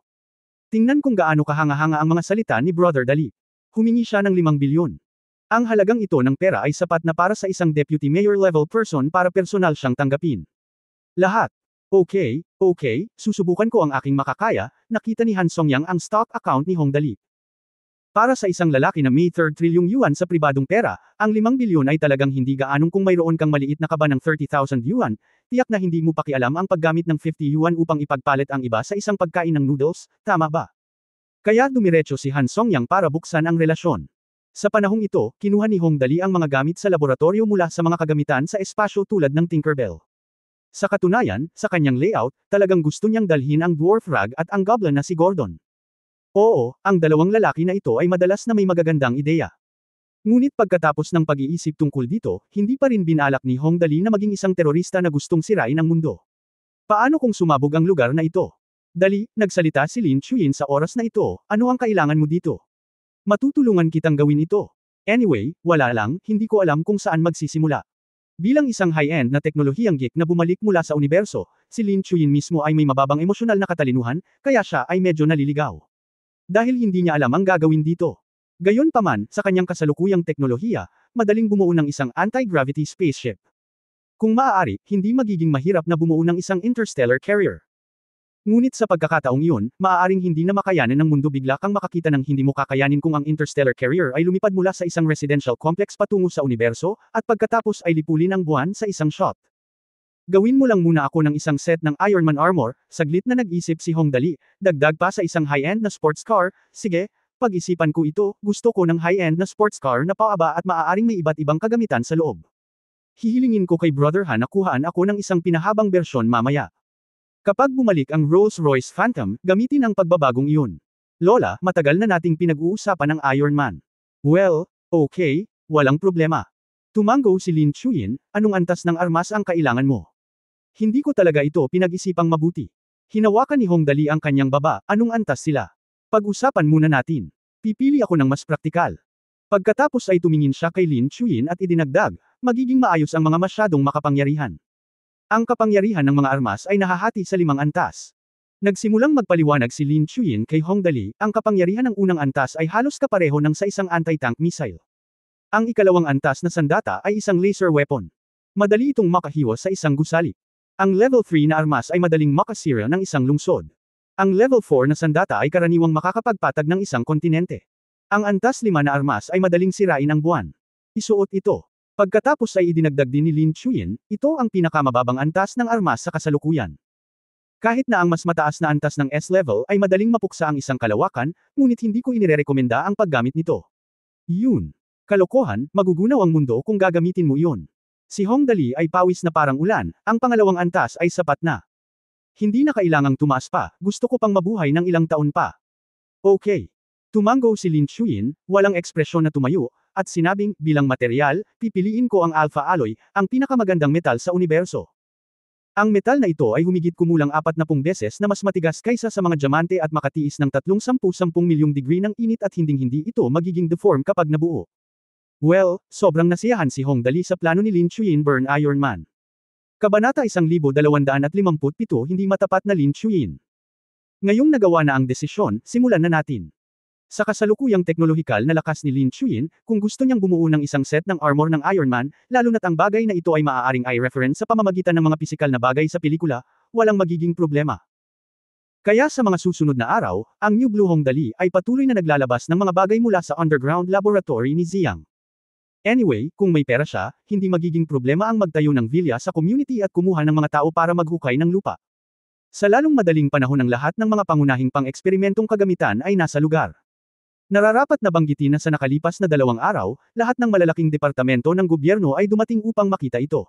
Tingnan kung gaano kahanga-hanga ang mga salita ni Brother Dali. Humingi siya ng 5 bilyon. Ang halagang ito ng pera ay sapat na para sa isang deputy mayor level person para personal siyang tanggapin. Lahat. Okay, susubukan ko ang aking makakaya, nakita ni Han Songyang ang stock account ni Hong Dali. Para sa isang lalaki na may 3 trilyong yuan sa pribadong pera, ang 5 bilyon ay talagang hindi gaanong kung mayroon kang maliit na kaba ng 30,000 yuan, tiyak na hindi mo pakialam ang paggamit ng 50 yuan upang ipagpalit ang iba sa isang pagkain ng noodles, tama ba? Kaya dumiretso si Han Songyang para buksan ang relasyon. Sa panahong ito, kinuha ni Hong Dali ang mga gamit sa laboratorio mula sa mga kagamitan sa espasyo tulad ng Tinkerbell. Sa katunayan, sa kanyang layout, talagang gusto niyang dalhin ang dwarf rag at ang goblin na si Gordon. Oo, ang dalawang lalaki na ito ay madalas na may magagandang ideya. Ngunit pagkatapos ng pag-iisip tungkol dito, hindi pa rin binalak ni Hong Dali na maging isang terorista na gustong sirain ang mundo. Paano kung sumabog ang lugar na ito? Dali, nagsalita si Lin Chuyin sa oras na ito, ano ang kailangan mo dito? Matutulungan kitang gawin ito. Anyway, wala lang, hindi ko alam kung saan magsisimula. Bilang isang high-end na teknolohiyang geek na bumalik mula sa universo, si Lin Chuyin mismo ay may mababang emosyonal na katalinuhan, kaya siya ay medyo naliligaw. Dahil hindi niya alam ang gagawin dito. Gayunpaman, sa kanyang kasalukuyang teknolohiya, madaling bumuo ng isang anti-gravity spaceship. Kung maaari, hindi magiging mahirap na bumuo ng isang interstellar carrier. Ngunit sa pagkakataong iyon, maaaring hindi na makayanan ng mundo, bigla kang makakita ng hindi mo kakayanin kung ang interstellar carrier ay lumipad mula sa isang residential complex patungo sa universo, at pagkatapos ay lipulin ang buwan sa isang shot. Gawin mo lang muna ako ng isang set ng Iron Man armor, saglit na nag-isip si Hong Dali, dagdag pa sa isang high-end na sports car, sige, pag-isipan ko ito, gusto ko ng high-end na sports car na paaba at maaaring may iba't ibang kagamitan sa loob. Hihilingin ko kay Brother Han na kuhaan ako ng isang pinahabang bersyon mamaya. Kapag bumalik ang Rolls-Royce Phantom, gamitin ang pagbabagong iyon. Lola, matagal na nating pinag-uusapan ang Iron Man. Well, okay, walang problema. Tumango si Lin Chuyin, anong antas ng armas ang kailangan mo? Hindi ko talaga ito pinag-isipang mabuti. Hinawakan ni Hong Dali ang kanyang baba, anong antas sila? Pag-usapan muna natin. Pipili ako ng mas praktikal. Pagkatapos ay tumingin siya kay Lin Chuyin at idinagdag, magiging maayos ang mga masyadong makapangyarihan. Ang kapangyarihan ng mga armas ay nahahati sa 5 antas. Nagsimulang magpaliwanag si Lin Chuyin kay Hong Dali, ang kapangyarihan ng unang antas ay halos kapareho ng sa isang anti-tank missile. Ang ikalawang antas na sandata ay isang laser weapon. Madali itong makahiwas sa isang gusali. Ang level 3 na armas ay madaling makasira ng isang lungsod. Ang level 4 na sandata ay karaniwang makakapagpatag ng isang kontinente. Ang antas 5 na armas ay madaling sirain ang buwan. Isuot ito. Pagkatapos ay idinagdag din ni Lin Chuyin, ito ang pinakamababang antas ng armas sa kasalukuyan. Kahit na ang mas mataas na antas ng S-level ay madaling mapuksa ang isang kalawakan, ngunit hindi ko inirerekomenda ang paggamit nito. Yun. Kalokohan, magugunaw ang mundo kung gagamitin mo iyon. Si Hong Dali ay pawis na parang ulan, ang pangalawang antas ay sapat na. Hindi na kailangang tumaas pa, gusto ko pang mabuhay ng ilang taon pa. Okay. Tumango si Lin Chuyin, walang ekspresyon na tumayo, at sinabing, bilang material, pipiliin ko ang alpha alloy, ang pinakamagandang metal sa universo. Ang metal na ito ay humigit kumulang 40 beses na mas matigas kaysa sa mga diamante at makatiis ng 310 milyong degree ng init at hinding-hindi ito magiging deform kapag nabuo. Well, sobrang nasiyahan si Hong Dali sa plano ni Lin Chuyin burn Iron Man. Kabanata 1257 hindi matapat na Lin Chuyin. Ngayong nagawa na ang desisyon, simulan na natin. Sa kasalukuyang teknolohikal na lakas ni Lin Chuyin, kung gusto niyang bumuo ng isang set ng armor ng Iron Man, lalo na't ang bagay na ito ay maaaring i-reference sa pamamagitan ng mga pisikal na bagay sa pelikula, walang magiging problema. Kaya sa mga susunod na araw, ang New Blue Hong Dali ay patuloy na naglalabas ng mga bagay mula sa underground laboratory ni Ziyang. Anyway, kung may pera siya, hindi magiging problema ang magtayo ng villa sa community at kumuha ng mga tao para maghukay ng lupa. Sa lalong madaling panahon ng lahat ng mga pangunahing pang-eksperimentong kagamitan ay nasa lugar. Nararapat na banggitin na sa nakalipas na 2 araw, lahat ng malalaking departamento ng gobyerno ay dumating upang makita ito.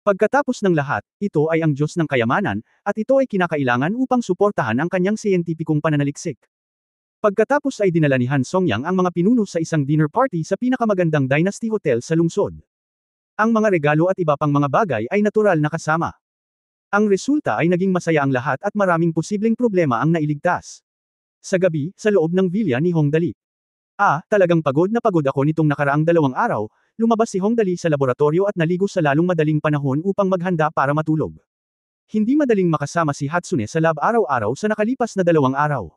Pagkatapos ng lahat, ito ay ang Diyos ng kayamanan, at ito ay kinakailangan upang suportahan ang kanyang siyentipikong pananaliksik. Pagkatapos ay dinala ni Han Songyang ang mga pinuno sa isang dinner party sa pinakamagandang Dynasty Hotel sa lungsod. Ang mga regalo at iba pang mga bagay ay natural na kasama. Ang resulta ay naging masaya ang lahat at maraming posibleng problema ang nailigtas. Sa gabi, sa loob ng villa ni Hong Dali. Talagang pagod na pagod ako nitong nakaraang 2 araw, lumabas si Hong Dali sa laboratorio at naligo sa lalong madaling panahon upang maghanda para matulog. Hindi madaling makasama si Hatsune sa lab araw-araw sa nakalipas na 2 araw.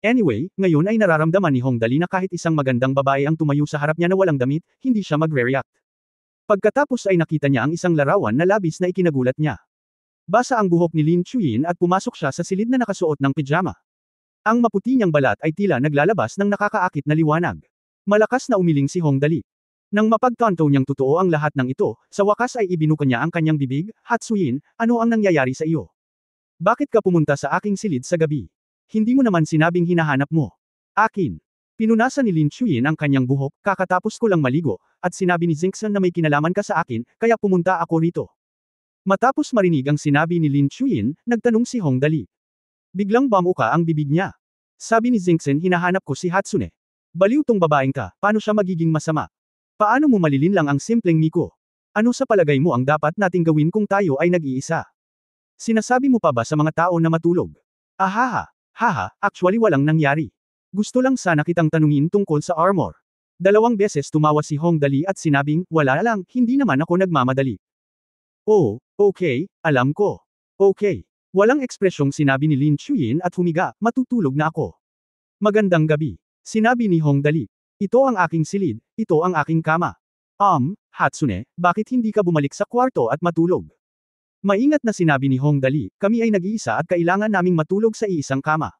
Anyway, ngayon ay nararamdaman ni Hong Dali na kahit isang magandang babae ang tumayo sa harap niya na walang damit, hindi siya magre-react. Pagkatapos ay nakita niya ang isang larawan na labis na ikinagulat niya. Basa ang buhok ni Lin Chuyin at pumasok siya sa silid na nakasuot ng pijama. Ang maputi niyang balat ay tila naglalabas ng nakakaakit na liwanag. Malakas na umiling si Hong Dali. Nang mapagtanto niyang totoo ang lahat ng ito, sa wakas ay ibinuka niya ang kanyang bibig, Hatsuyin, ano ang nangyayari sa iyo? Bakit ka pumunta sa aking silid sa gabi? Hindi mo naman sinabing hinahanap mo. Akin. Pinunasan ni Lin Chuyin ang kanyang buhok, kakatapos ko lang maligo, at sinabi ni Zinkson na may kinalaman ka sa akin, kaya pumunta ako rito. Matapos marinig ang sinabi ni Lin Chuyin, nagtanong si Hong Dali. Biglang bamuka ang bibig niya. Sabi ni Zinkson hinahanap ko si Hatsune. Baliw tong babaeng ka, paano siya magiging masama? Paano mo malilin lang ang simpleng Miko? Ano sa palagay mo ang dapat nating gawin kung tayo ay nag-iisa? Sinasabi mo pa ba sa mga tao na matulog? Ahaha. Haha, actually walang nangyari. Gusto lang sana kitang tanungin tungkol sa armor. 2 beses tumawa si Hong Dali at sinabing, wala lang, hindi naman ako nagmamadali. Oh, okay, alam ko. Okay. Walang ekspresyong sinabi ni Lin Chuyin at humiga, matutulog na ako. Magandang gabi. Sinabi ni Hong Dali. Ito ang aking silid, ito ang aking kama. Hatsune, bakit hindi ka bumalik sa kwarto at matulog? Maingat na sinabi ni Hong Dali, kami ay nag-iisa at kailangan naming matulog sa iisang kama.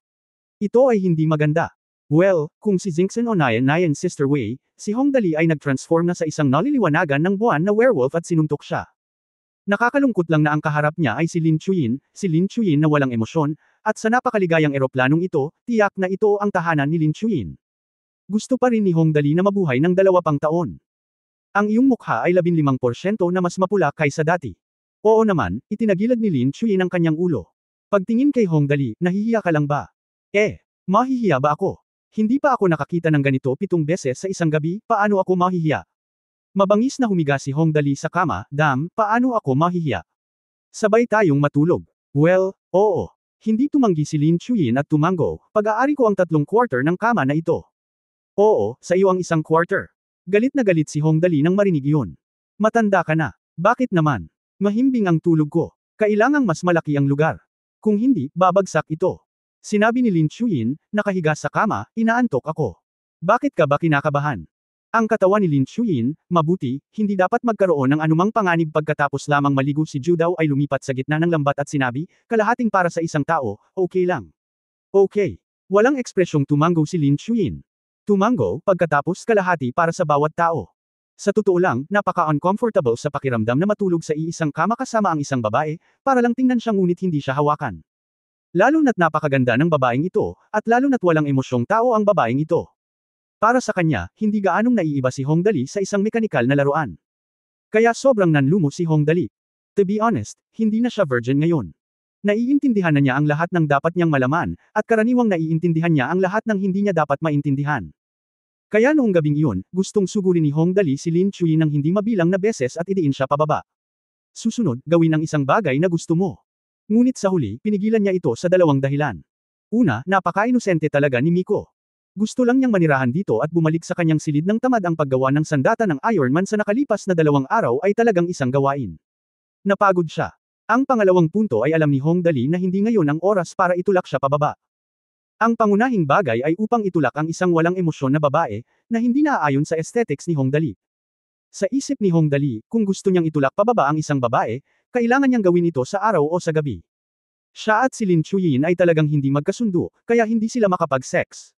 Ito ay hindi maganda. Well, kung si Zinkson o Nayan Sister Wei, si Hong Dali ay nag-transform na sa isang naliliwanagan ng buwan na werewolf at sinuntok siya. Nakakalungkot lang na ang kaharap niya ay si Lin Chuyin na walang emosyon, at sa napakaligayang eroplanong ito, tiyak na ito ang tahanan ni Lin Chuyin. Gusto pa rin ni Hong Dali na mabuhay ng 2 pang taon. Ang iyong mukha ay 15% na mas mapula kaysa dati. Oo naman, itinagilad ni Lin Chuyin ang kanyang ulo. Pagtingin kay Hong Dali, nahihiya ka lang ba? Mahihiya ba ako? Hindi pa ako nakakita ng ganito 7 beses sa isang gabi, paano ako mahihiya? Mabangis na humiga si Hong Dali sa kama, paano ako mahihiya? Sabay tayong matulog. Well, oo. Hindi tumanggi si Lin Chuyin at tumango, pag-aari ko ang 3/4 ng kama na ito. Oo, sa iyo ang 1/4. Galit na galit si Hong Dali nang marinig iyon. Matanda ka na. Bakit naman? Mahimbing ang tulog ko. Kailangang mas malaki ang lugar. Kung hindi, babagsak ito. Sinabi ni Lin Chuyin, nakahiga sa kama, inaantok ako. Bakit ka ba kinakabahan? Ang katawan ni Lin Chuyin, mabuti, hindi dapat magkaroon ng anumang panganib pagkatapos lamang maligo si Ju Dao ay lumipat sa gitna ng lambat at sinabi, kalahating para sa isang tao, okay lang. Okay. Walang ekspresyong tumango si Lin Chuyin. Tumango, pagkatapos kalahati para sa bawat tao. Sa totoo lang, napaka-uncomfortable sa pakiramdam na matulog sa iisang kama kasama ang isang babae, para lang tingnan siya ngunit hindi siya hawakan. Lalo na't napakaganda ng babaeng ito, at lalo na't walang emosyong tao ang babaeng ito. Para sa kanya, hindi gaanong naiiba si Hong Dali sa isang mekanikal na laruan. Kaya sobrang nanlumo si Hong Dali. To be honest, hindi na siya virgin ngayon. Naiintindihan na niya ang lahat ng dapat niyang malaman, at karaniwang naiintindihan niya ang lahat ng hindi niya dapat maintindihan. Kaya noong gabing iyon, gustong sugurin ni Hong Dali si Lin Chuyin ng hindi mabilang na beses at idiin siya pababa. Susunod, gawin ang isang bagay na gusto mo. Ngunit sa huli, pinigilan niya ito sa 2 dahilan. Una, napaka-inosente talaga ni Miko. Gusto lang niyang manirahan dito at bumalik sa kanyang silid ng tamad ang paggawa ng sandata ng Iron Man sa nakalipas na 2 araw ay talagang isang gawain. Napagod siya. Ang pangalawang punto ay alam ni Hong Dali na hindi ngayon ang oras para itulak siya pababa. Ang pangunahing bagay ay upang itulak ang isang walang emosyon na babae, na hindi naaayon sa aesthetics ni Hong Dali. Sa isip ni Hong Dali, kung gusto niyang itulak pababa ang isang babae, kailangan niyang gawin ito sa araw o sa gabi. Siya at si Lin Chuyin ay talagang hindi magkasundo, kaya hindi sila makapag-sex.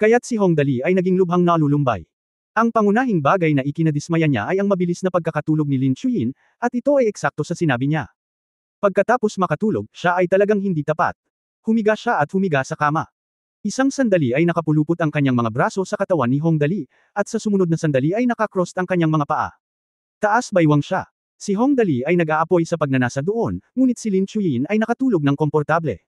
Kaya't si Hong Dali ay naging lubhang nalulumbay. Ang pangunahing bagay na ikinadismaya niya ay ang mabilis na pagkakatulog ni Lin Chuyin, at ito ay eksakto sa sinabi niya. Pagkatapos makatulog, siya ay talagang hindi tapat. Humiga siya at humiga sa kama. Isang sandali ay nakapulupot ang kanyang mga braso sa katawan ni Hong Dali, at sa sumunod na sandali ay nakakrossed ang kanyang mga paa. Taas baywang siya. Si Hong Dali ay nag-aapoy sa pagnanasa doon, ngunit si Lin Chuyin ay nakatulog ng komportable.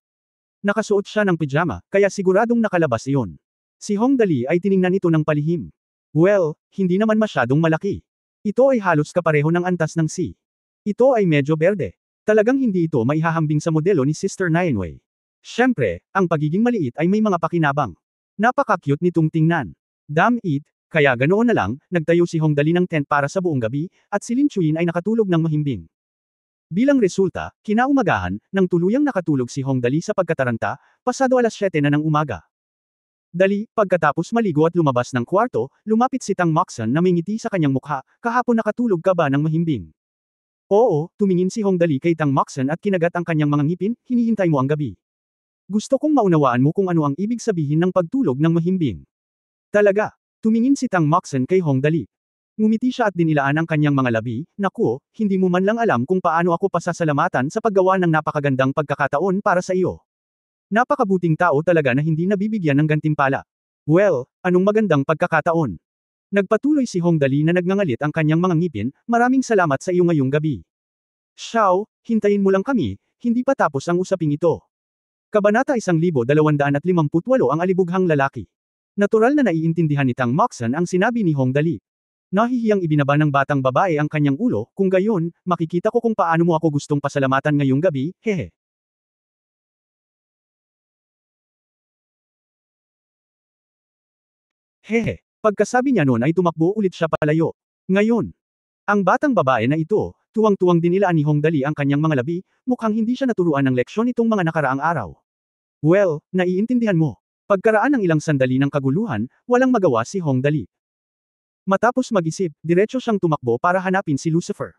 Nakasuot siya ng pijama, kaya siguradong nakalabas iyon. Si Hong Dali ay tiningnan ito ng palihim. Well, hindi naman masyadong malaki. Ito ay halos kapareho ng antas ng C. Ito ay medyo berde. Talagang hindi ito maihahambing sa modelo ni Sister Nianwei. Siyempre, ang pagiging maliit ay may mga pakinabang. Napaka-cute nitong tingnan. Damn it, kaya ganoon na lang, nagtayo si Hong Dali ng tent para sa buong gabi, at si Lin Chuyin ay nakatulog ng mahimbing. Bilang resulta, kinaumagahan, nang tuluyang nakatulog si Hong Dali sa pagkataranta, pasado 7:00 na ng umaga. Dali, pagkatapos maligo at lumabas ng kwarto, lumapit si Tang Moxon na may ngiti sa kanyang mukha, kahapon nakatulog ka ba ng mahimbing? Oo, tumingin si Hong Dali kay Tang Moxon at kinagat ang kanyang mga ngipin, hinihintay mo ang gabi. Gusto kong maunawaan mo kung ano ang ibig sabihin ng pagtulog ng mahimbing. Talaga, tumingin si Tang Moxon kay Hong Dali. Ngumiti siya at dinilaan ang kanyang mga labi, naku, hindi mo man lang alam kung paano ako pasasalamatan sa paggawa ng napakagandang pagkakataon para sa iyo. Napakabuting tao talaga na hindi nabibigyan ng gantimpala. Well, anong magandang pagkakataon? Nagpatuloy si Hong Dali na nagngangalit ang kanyang mga ngipin, maraming salamat sa iyo ngayong gabi. Xiao, hintayin mo lang kami, hindi pa tapos ang usaping ito. Kabanata 1258 ang alibughang lalaki. Natural na naiintindihan ni Tang Moxon ang sinabi ni Hong Dali. Nahihiyang ibinaba ng batang babae ang kanyang ulo, kung gayon, makikita ko kung paano mo ako gustong pasalamatan ngayong gabi, hehe. Hehe. Pagkasabi niya noon ay tumakbo ulit siya palayo. Ngayon, ang batang babae na ito, tuwang-tuwang dinilaan ni Hong Dali ang kanyang mga labi, mukhang hindi siya naturuan ng leksyon itong mga nakaraang araw. Well, naiintindihan mo. Pagkaraan ng ilang sandali ng kaguluhan, walang magawa si Hong Dali. Matapos mag-isip, diretso siyang tumakbo para hanapin si Lucifer.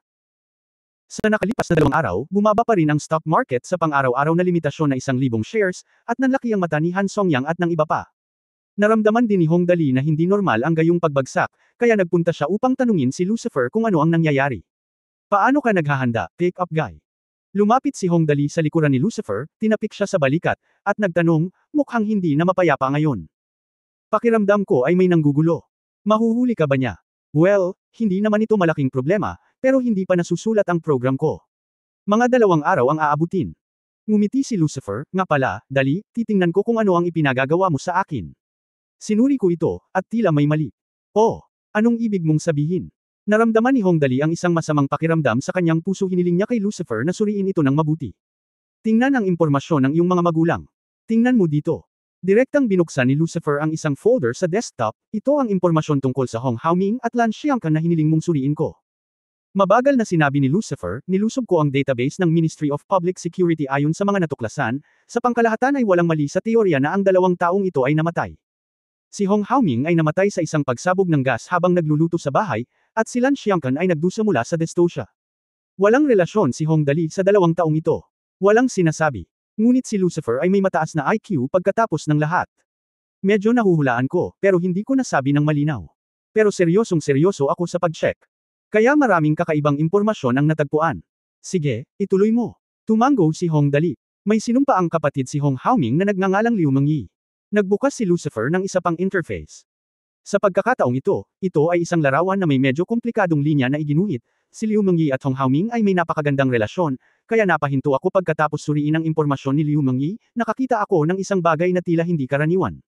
Sa nakalipas na 2 araw, bumaba pa rin ang stock market sa pang-araw-araw na limitasyon na 1,000 shares, at nanlaki ang mata ni Han Songyang at ng iba pa. Naramdaman din ni Hong Dali na hindi normal ang gayong pagbagsak, kaya nagpunta siya upang tanungin si Lucifer kung ano ang nangyayari. Paano ka naghahanda, pick-up guy? Lumapit si Hong Dali sa likuran ni Lucifer, tinapik siya sa balikat, at nagtanong, mukhang hindi na mapayapa ngayon. Pakiramdam ko ay may nanggugulo. Mahuhuli ka ba niya? Well, hindi naman ito malaking problema, pero hindi pa nasusulat ang program ko. Mga 2 araw ang aabutin. Ngumiti si Lucifer, nga pala, dali, titingnan ko kung ano ang ipinagagawa mo sa akin. Sinuri ko ito, at tila may mali. Oh, anong ibig mong sabihin? Naramdaman ni Hong Dali ang isang masamang pakiramdam sa kanyang puso, hiniling niya kay Lucifer na suriin ito ng mabuti. Tingnan ang impormasyon ng iyong mga magulang. Tingnan mo dito. Direktang binuksan ni Lucifer ang isang folder sa desktop, ito ang impormasyon tungkol sa Hong Haoming at Lan Xiangkan na hiniling mong suriin ko. Mabagal na sinabi ni Lucifer, nilusob ko ang database ng Ministry of Public Security ayon sa mga natuklasan, sa pangkalahatan ay walang mali sa teorya na ang 2 taong ito ay namatay. Si Hong Haoming ay namatay sa isang pagsabog ng gas habang nagluluto sa bahay, at si Lan Xiangkan ay nagdusa mula sa dystocia. Walang relasyon si Hong Dali sa 2 taong ito. Walang sinasabi. Ngunit si Lucifer ay may mataas na IQ pagkatapos ng lahat. Medyo nahuhulaan ko, pero hindi ko nasabi ng malinaw. Pero seryosong seryoso ako sa pag-check. Kaya maraming kakaibang impormasyon ang natagpuan. Sige, ituloy mo. Tumango si Hong Dali. May sinumpa ang kapatid si Hong Haoming na nagngangalang Liu Mengyi. Nagbukas si Lucifer ng isa pang interface. Sa pagkakataong ito ay isang larawan na may medyo komplikadong linya na iginuhit. Si Liu Mengyi at Hong Haoming ay may napakagandang relasyon, kaya napahinto ako pagkatapos suriin ang impormasyon ni Liu Mengyi, nakakita ako ng isang bagay na tila hindi karaniwan.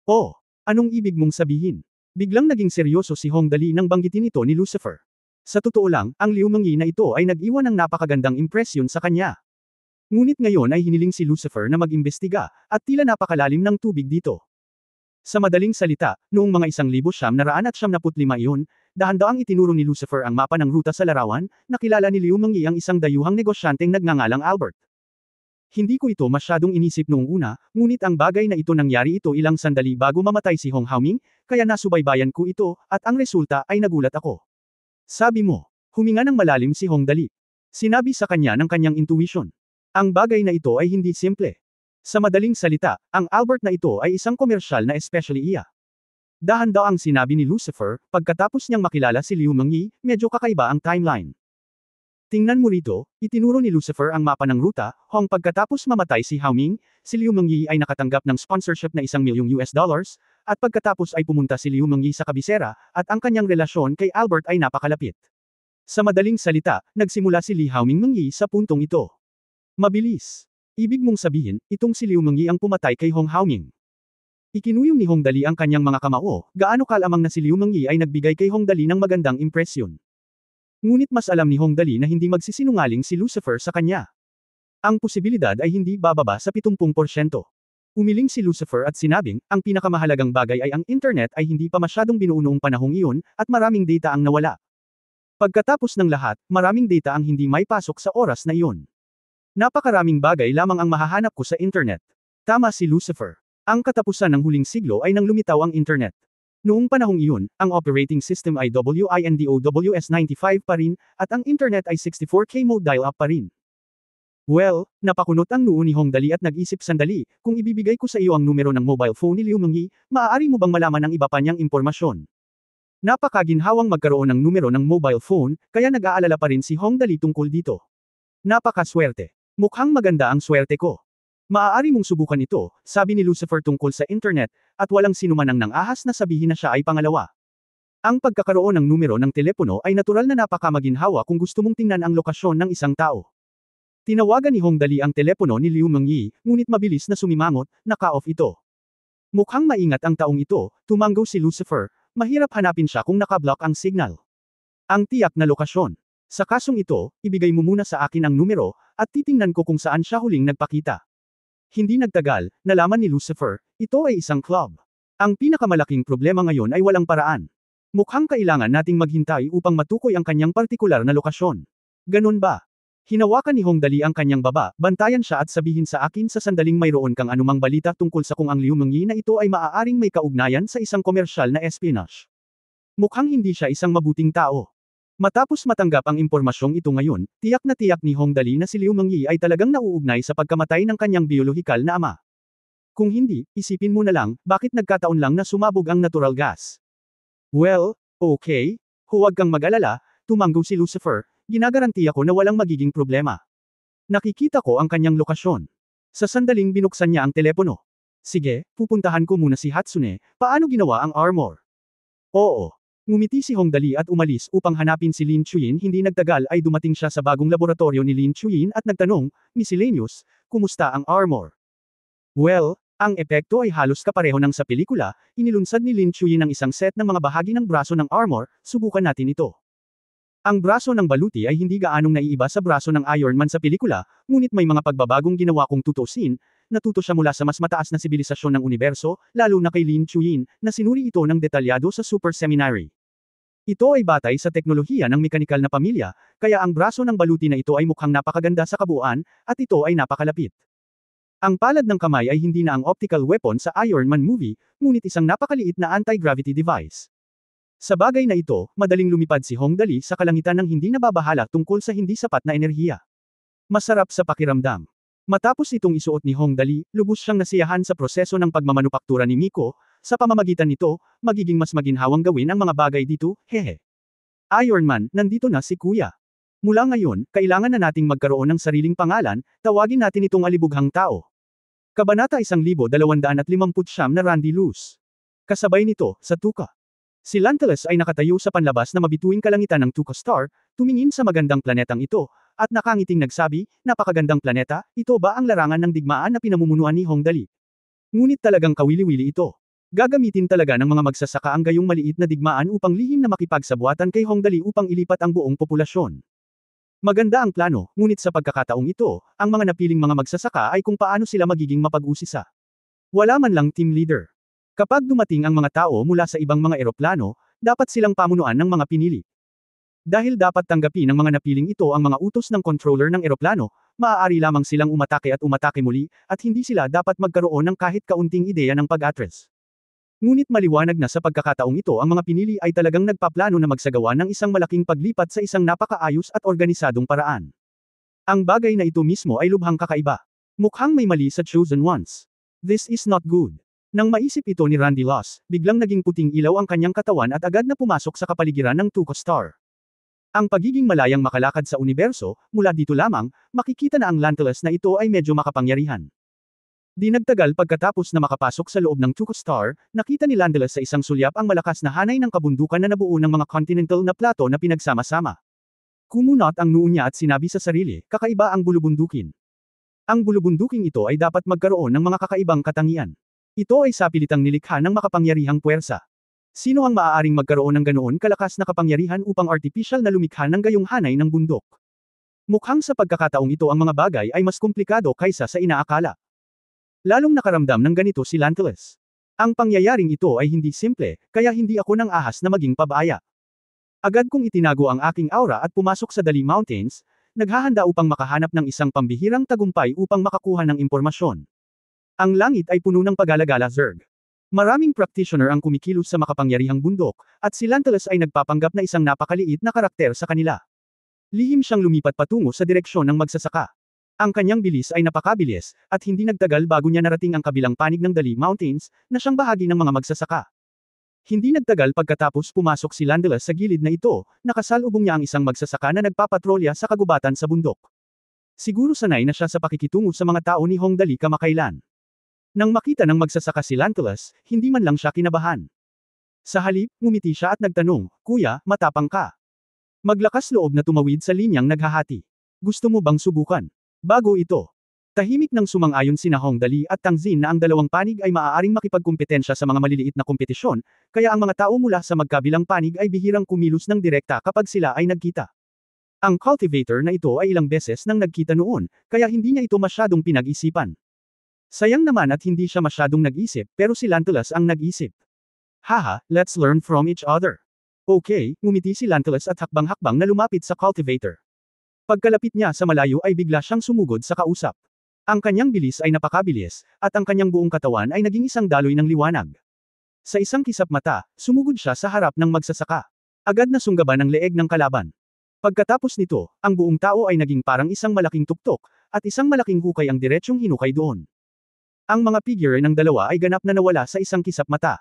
Oh, anong ibig mong sabihin? Biglang naging seryoso si Hong Dali nang banggitin ito ni Lucifer. Sa totoo lang, ang Liu Mengyi na ito ay nag-iwan ng napakagandang impresyon sa kanya. Ngunit ngayon ay hiniling si Lucifer na mag-imbestiga, at tila napakalalim ng tubig dito. Sa madaling salita, noong mga 1995 iyon, dahan-daang itinuro ni Lucifer ang mapa ng ruta sa larawan, nakilala ni Liu Mengyi ang isang dayuhang negosyanteng nagngangalang Albert. Hindi ko ito masyadong inisip noong una, ngunit ang bagay na ito nangyari ito ilang sandali bago mamatay si Hong Haoming, kaya nasubaybayan ko ito, at ang resulta ay nagulat ako. Sabi mo, huminga ng malalim si Hong Dali. Sinabi sa kanya ng kanyang intuition. Ang bagay na ito ay hindi simple. Sa madaling salita, ang Albert na ito ay isang komersyal na espesyaliya. Dahan-daang sinabi ni Lucifer, pagkatapos niyang makilala si Liu Mengyi, medyo kakaiba ang timeline. Tingnan mo rito, itinuro ni Lucifer ang mapa ng ruta, pagkatapos mamatay si Haoming, si Liu Mengyi ay nakatanggap ng sponsorship na $1,000,000, at pagkatapos ay pumunta si Liu Mengyi sa kabisera, at ang kanyang relasyon kay Albert ay napakalapit. Sa madaling salita, nagsimula si Li Haoming Mengyi sa puntong ito. Mabilis. Ibig mong sabihin, itong si Liu Mengyi ang pumatay kay Hong Haoming. Ikinuyong ni Hong Dali ang kanyang mga kamao, gaano kalamang na si Liu Mengyi ay nagbigay kay Hong Dali ng magandang impresyon. Ngunit mas alam ni Hong Dali na hindi magsisinungaling si Lucifer sa kanya. Ang posibilidad ay hindi bababa sa 70%. Umiling si Lucifer at sinabing, ang pinakamahalagang bagay ay ang internet ay hindi pa masyadong binuo noong panahong iyon, at maraming data ang nawala. Pagkatapos ng lahat, maraming data ang hindi may pasok sa oras na iyon. Napakaraming bagay lamang ang mahahanap ko sa internet. Tama si Lucifer. Ang katapusan ng huling siglo ay nang lumitaw ang internet. Noong panahong iyon, ang operating system ay Windows 95 pa rin, at ang internet ay 64K mode dial-up pa rin. Well, napakunot ang noo ni Hong Dali at nag-isip sandali, kung ibibigay ko sa iyo ang numero ng mobile phone ni Liu Mengyi, maaari mo bang malaman ang iba pa niyang impormasyon? Napakaginhawang magkaroon ng numero ng mobile phone, kaya nag-aalala pa rin si Hong Dali tungkol dito. Napakaswerte. Mukhang maganda ang swerte ko. Maaari mong subukan ito, sabi ni Lucifer tungkol sa internet, at walang sinuman ang nang-ahas na sabihin na siya ay pangalawa. Ang pagkakaroon ng numero ng telepono ay natural na napakamaginhawa kung gusto mong tingnan ang lokasyon ng isang tao. Tinawagan ni Hong Dali ang telepono ni Liu Mengyi, ngunit mabilis na sumimangot, naka-off ito. Mukhang maingat ang taong ito, tumango si Lucifer, mahirap hanapin siya kung naka-block ang signal. Ang tiyak na lokasyon. Sa kasong ito, ibigay mo muna sa akin ang numero, at titingnan ko kung saan siya huling nagpakita. Hindi nagtagal, nalaman ni Lucifer, ito ay isang club. Ang pinakamalaking problema ngayon ay walang paraan. Mukhang kailangan nating maghintay upang matukoy ang kanyang partikular na lokasyon. Ganun ba? Hinawakan ni Hong Dali ang kanyang baba, bantayan siya at sabihin sa akin sa sandaling mayroon kang anumang balita tungkol sa kung ang Liu Mengyi na ito ay maaaring may kaugnayan sa isang komersyal na espionage. Mukhang hindi siya isang mabuting tao. Matapos matanggap ang impormasyong ito ngayon, tiyak ni Hong Dali na si Liu Mengyi ay talagang nauugnay sa pagkamatay ng kanyang biolohikal na ama. Kung hindi, isipin mo na lang, bakit nagkataon lang na sumabog ang natural gas? Well, okay, huwag kang mag-alala, tumango si Lucifer, ginagarantiya ko na walang magiging problema. Nakikita ko ang kanyang lokasyon. Sa sandaling binuksan niya ang telepono. Sige, pupuntahan ko muna si Hatsune, paano ginawa ang armor? Oo. Ngumiti si Hong Dali at umalis upang hanapin si Lin Chuyin. Hindi nagtagal ay dumating siya sa bagong laboratorio ni Lin Chuyin at nagtanong, "Miscellaneous, kumusta ang armor?" Well, ang epekto ay halos kapareho ng sa pelikula. Inilunsad ni Lin Chuyin ang isang set ng mga bahagi ng braso ng armor. Subukan natin ito. Ang braso ng baluti ay hindi gaanong naiiba sa braso ng Iron Man sa pelikula, ngunit may mga pagbabagong ginawa kung tutusin. Natuto siya mula sa mas mataas na sibilisasyon ng universo, lalo na kay Lin Chuyin, na sinuri ito ng detalyado sa Super Seminary. Ito ay batay sa teknolohiya ng mekanikal na pamilya, kaya ang braso ng baluti na ito ay mukhang napakaganda sa kabuuan, at ito ay napakalapit. Ang palad ng kamay ay hindi na ang optical weapon sa Iron Man movie, ngunit isang napakaliit na anti-gravity device. Sa bagay na ito, madaling lumipad si Hong Dali sa kalangitan ng hindi nababahala tungkol sa hindi sapat na enerhiya. Masarap sa pakiramdam. Matapos itong isuot ni Hong Dali, lubos siyang nasiyahan sa proseso ng pagmamanupaktura ni Miko. Sa pamamagitan nito, magiging mas maginhawang gawin ang mga bagay dito, hehe. Iron Man, nandito na si Kuya. Mula ngayon, kailangan na nating magkaroon ng sariling pangalan, tawagin natin itong alibughang tao. Kabanata 1259 na Randy Luz. Kasabay nito, sa Tuka. Si Lanteles ay nakatayo sa panlabas na mabituing kalangitan ng Tuka Star, tumingin sa magandang planetang ito, at nakangiting nagsabi, "Napakagandang planeta, ito ba ang larangan ng digmaan na pinamumunuan ni Hong Dali?" Ngunit talagang kawili-wili ito. Gagamitin talaga ng mga magsasaka ang gayong maliit na digmaan upang lihim na makipagsabuatan kay Hong Dali upang ilipat ang buong populasyon. Maganda ang plano, ngunit sa pagkakataong ito, ang mga napiling mga magsasaka ay kung paano sila magiging mapag-usisa. Wala man lang team leader. Kapag dumating ang mga tao mula sa ibang mga eroplano, dapat silang pamunuan ng mga pinili. Dahil dapat tanggapin ng mga napiling ito ang mga utos ng controller ng eroplano, maaari lamang silang umatake muli, at hindi sila dapat magkaroon ng kahit kaunting ideya ng pag-address. Ngunit maliwanag na sa pagkakataong ito ang mga pinili ay talagang nagpaplano na magsagawa ng isang malaking paglipat sa isang napakaayos at organisadong paraan. Ang bagay na ito mismo ay lubhang kakaiba. Mukhang may mali sa Chosen Ones. This is not good. Nang maisip ito ni Randy Luz, biglang naging puting ilaw ang kanyang katawan at agad na pumasok sa kapaligiran ng Tuka Star. Ang pagiging malayang makalakad sa universo, mula dito lamang, makikita na ang Lanteles na ito ay medyo makapangyarihan. Di nagtagal pagkatapos na makapasok sa loob ng Tuka Star, nakita ni Lanteles sa isang sulyap ang malakas na hanay ng kabundukan na nabuo ng mga continental na plato na pinagsama-sama. Kumunot ang noo niya at sinabi sa sarili, kakaiba ang bulubundukin. Ang bulubunduking ito ay dapat magkaroon ng mga kakaibang katangian. Ito ay sapilitang nilikha ng makapangyarihang puwersa. Sino ang maaaring magkaroon ng ganoon kalakas na kapangyarihan upang artificial na lumikha ng gayong hanay ng bundok? Mukhang sa pagkakataong ito ang mga bagay ay mas komplikado kaysa sa inaakala. Lalong nakaramdam ng ganito si Lanteles. Ang pangyayaring ito ay hindi simple, kaya hindi ako nang ahas na maging pabaya. Agad kong itinago ang aking aura at pumasok sa Dali Mountains, naghahanda upang makahanap ng isang pambihirang tagumpay upang makakuha ng impormasyon. Ang langit ay puno ng pag-alagala, Zerg. Maraming practitioner ang kumikilos sa makapangyarihang bundok, at si Lanteles ay nagpapanggap na isang napakaliit na karakter sa kanila. Lihim siyang lumipat patungo sa direksyon ng magsasaka. Ang kanyang bilis ay napakabilis, at hindi nagtagal bago niya narating ang kabilang panig ng Dali Mountains, na siyang bahagi ng mga magsasaka. Hindi nagtagal pagkatapos pumasok si Lanteles sa gilid na ito, nakasalubong niya ang isang magsasaka na nagpapatrolya sa kagubatan sa bundok. Siguro sanay na siya sa pakikitungo sa mga tao ni Hong Dali kamakailan. Nang makita ng magsasaka si Lanteles, hindi man lang siya kinabahan. Sa halip, ngumiti siya at nagtanong, "Kuya, matapang ka." Maglakas loob na tumawid sa linyang naghahati. "Gusto mo bang subukan?" Bago ito, tahimik nang sumang-ayon sina Hong Dali at Tang Xin na ang dalawang panig ay maaaring makipagkumpetensya sa mga maliliit na kompetisyon, kaya ang mga tao mula sa magkabilang panig ay bihirang kumilos ng direkta kapag sila ay nagkita. Ang cultivator na ito ay ilang beses nang nagkita noon, kaya hindi niya ito masyadong pinag-isipan. Sayang naman at hindi siya masyadong nag-isip, pero si Lanteles ang nag-isip. Haha, let's learn from each other. Okay, ngumiti si Lanteles at hakbang-hakbang na lumapit sa cultivator. Pagkalapit niya sa malayo ay bigla siyang sumugod sa kausap. Ang kanyang bilis ay napakabilis, at ang kanyang buong katawan ay naging isang daloy ng liwanag. Sa isang kisap mata, sumugod siya sa harap ng magsasaka. Agad na sunggaban ang leeg ng kalaban. Pagkatapos nito, ang buong tao ay naging parang isang malaking tuktok, at isang malaking hukay ang diretsyong hinukay doon. Ang mga figure ng dalawa ay ganap na nawala sa isang kisap mata.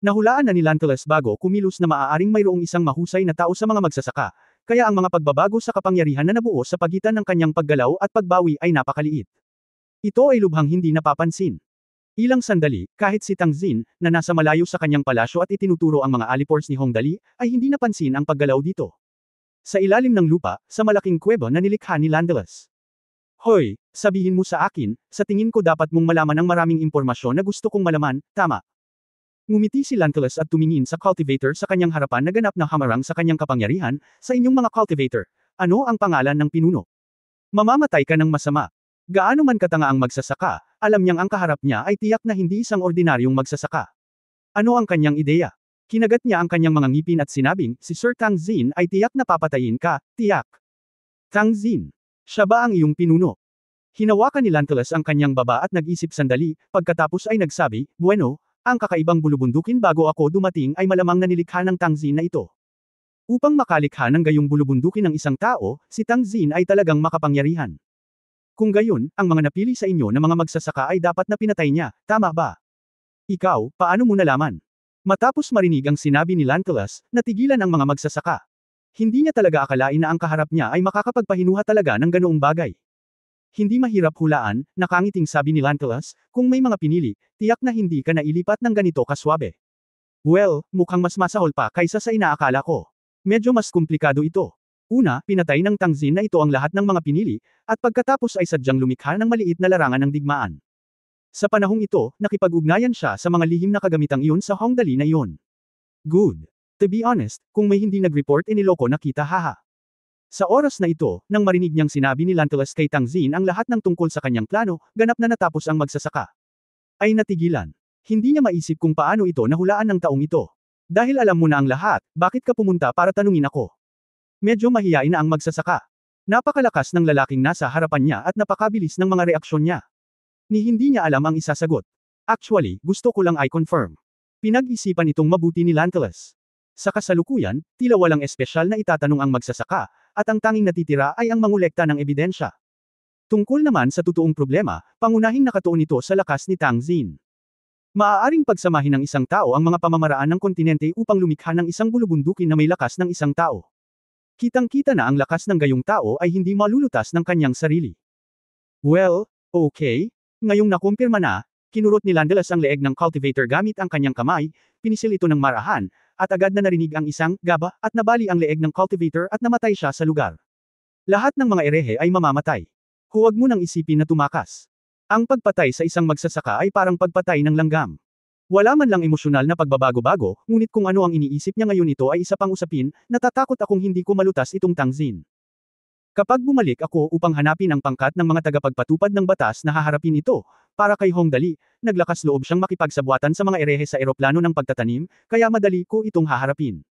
Nahulaan na ni Lanteles bago kumilos na maaaring mayroong isang mahusay na tao sa mga magsasaka, kaya ang mga pagbabago sa kapangyarihan na nabuo sa pagitan ng kanyang paggalaw at pagbawi ay napakaliit. Ito ay lubhang hindi napapansin. Ilang sandali, kahit si Tang Xin, na nasa malayo sa kanyang palasyo at itinuturo ang mga alipores ni Hong Dali, ay hindi napansin ang paggalaw dito. Sa ilalim ng lupa, sa malaking kuweba na nilikha ni Landelas. Hoy, sabihin mo sa akin, sa tingin ko dapat mong malaman ang maraming impormasyon na gusto kong malaman, tama? Ngumiti si Landelas at tumingin sa cultivator sa kanyang harapan na ganap na hamarang sa kanyang kapangyarihan, sa inyong mga cultivator. Ano ang pangalan ng pinuno? Mamamatay ka ng masama. Gaano man katanga ang magsasaka, alam niyang ang kaharap niya ay tiyak na hindi isang ordinaryong magsasaka. Ano ang kanyang ideya? Kinagat niya ang kanyang mga ngipin at sinabing, si Sir Tang Xin ay tiyak na papatayin ka, tiyak. Tang Xin. Siya ba ang iyong pinuno? Hinawakan ni Lantelas ang kanyang baba at nag-isip sandali, pagkatapos ay nagsabi, bueno, ang kakaibang bulubundukin bago ako dumating ay malamang na nilikha ng Tang Xin na ito. Upang makalikha ng gayong bulubundukin ng isang tao, si Tang Xin ay talagang makapangyarihan. Kung gayon, ang mga napili sa inyo na mga magsasaka ay dapat na pinatay niya, tama ba? Ikaw, paano mo nalaman? Matapos marinig ang sinabi ni Lantelas, natigilan ang mga magsasaka. Hindi niya talaga akalain na ang kaharap niya ay makakapagpahinuha talaga ng ganoong bagay. Hindi mahirap hulaan, nakangiting sabi ni Lantelas, kung may mga pinili, tiyak na hindi ka nailipat ng ganito kaswabe. Well, mukhang mas masahol pa kaysa sa inaakala ko. Medyo mas komplikado ito. Una, pinatay ng Tang Xin na ito ang lahat ng mga pinili, at pagkatapos ay sadyang lumikha ng maliit na larangan ng digmaan. Sa panahong ito, nakipag-ugnayan siya sa mga lihim na kagamitang iyon sa Hong Dali na iyon. Good. To be honest, kung may hindi nag-report iniloko na kita haha. Sa oras na ito, nang marinig niyang sinabi ni Lantelas kay Tang Xin ang lahat ng tungkol sa kanyang plano, ganap na natapos ang magsasaka. Ay natigilan. Hindi niya maisip kung paano ito nahulaan ng taong ito. Dahil alam mo na ang lahat, bakit ka pumunta para tanungin ako? Medyo mahiyain na ang magsasaka. Napakalakas ng lalaking nasa harapan niya at napakabilis ng mga reaksyon niya. Ni hindi niya alam ang isasagot. Actually, gusto ko lang i-confirm. Pinag-isipan itong mabuti ni Lantelas. Sa kasalukuyan, tila walang espesyal na itatanong ang magsasaka, at ang tanging natitira ay ang mangolekta ng ebidensya. Tungkol naman sa totoong problema, pangunahing nakatuon ito sa lakas ni Tang Xin. Maaaring pagsamahin ng isang tao ang mga pamamaraan ng kontinente upang lumikha ng isang bulubundukin na may lakas ng isang tao. Kitang-kita na ang lakas ng gayong tao ay hindi malulutas ng kanyang sarili. Well, okay. Ngayong nakumpirma na, kinurot ni Landelas ang leeg ng cultivator gamit ang kanyang kamay, pinisil ito ng marahan, at agad na narinig ang isang gaba at nabali ang leeg ng cultivator at namatay siya sa lugar. Lahat ng mga erehe ay mamamatay. Huwag mo nang isipin na tumakas. Ang pagpatay sa isang magsasaka ay parang pagpatay ng langgam. Wala man lang emosyonal na pagbabago-bago, ngunit kung ano ang iniisip niya ngayon ito ay isa pang usapin, natatakot akong hindi ko malutas itong Tang Xin. Kapag bumalik ako upang hanapin ang pangkat ng mga tagapagpatupad ng batas na haharapin ito, para kay Hong Dali, naglakas loob siyang makipagsabwatan sa mga erehe sa eroplano ng pagtatanim, kaya madali ko itong haharapin.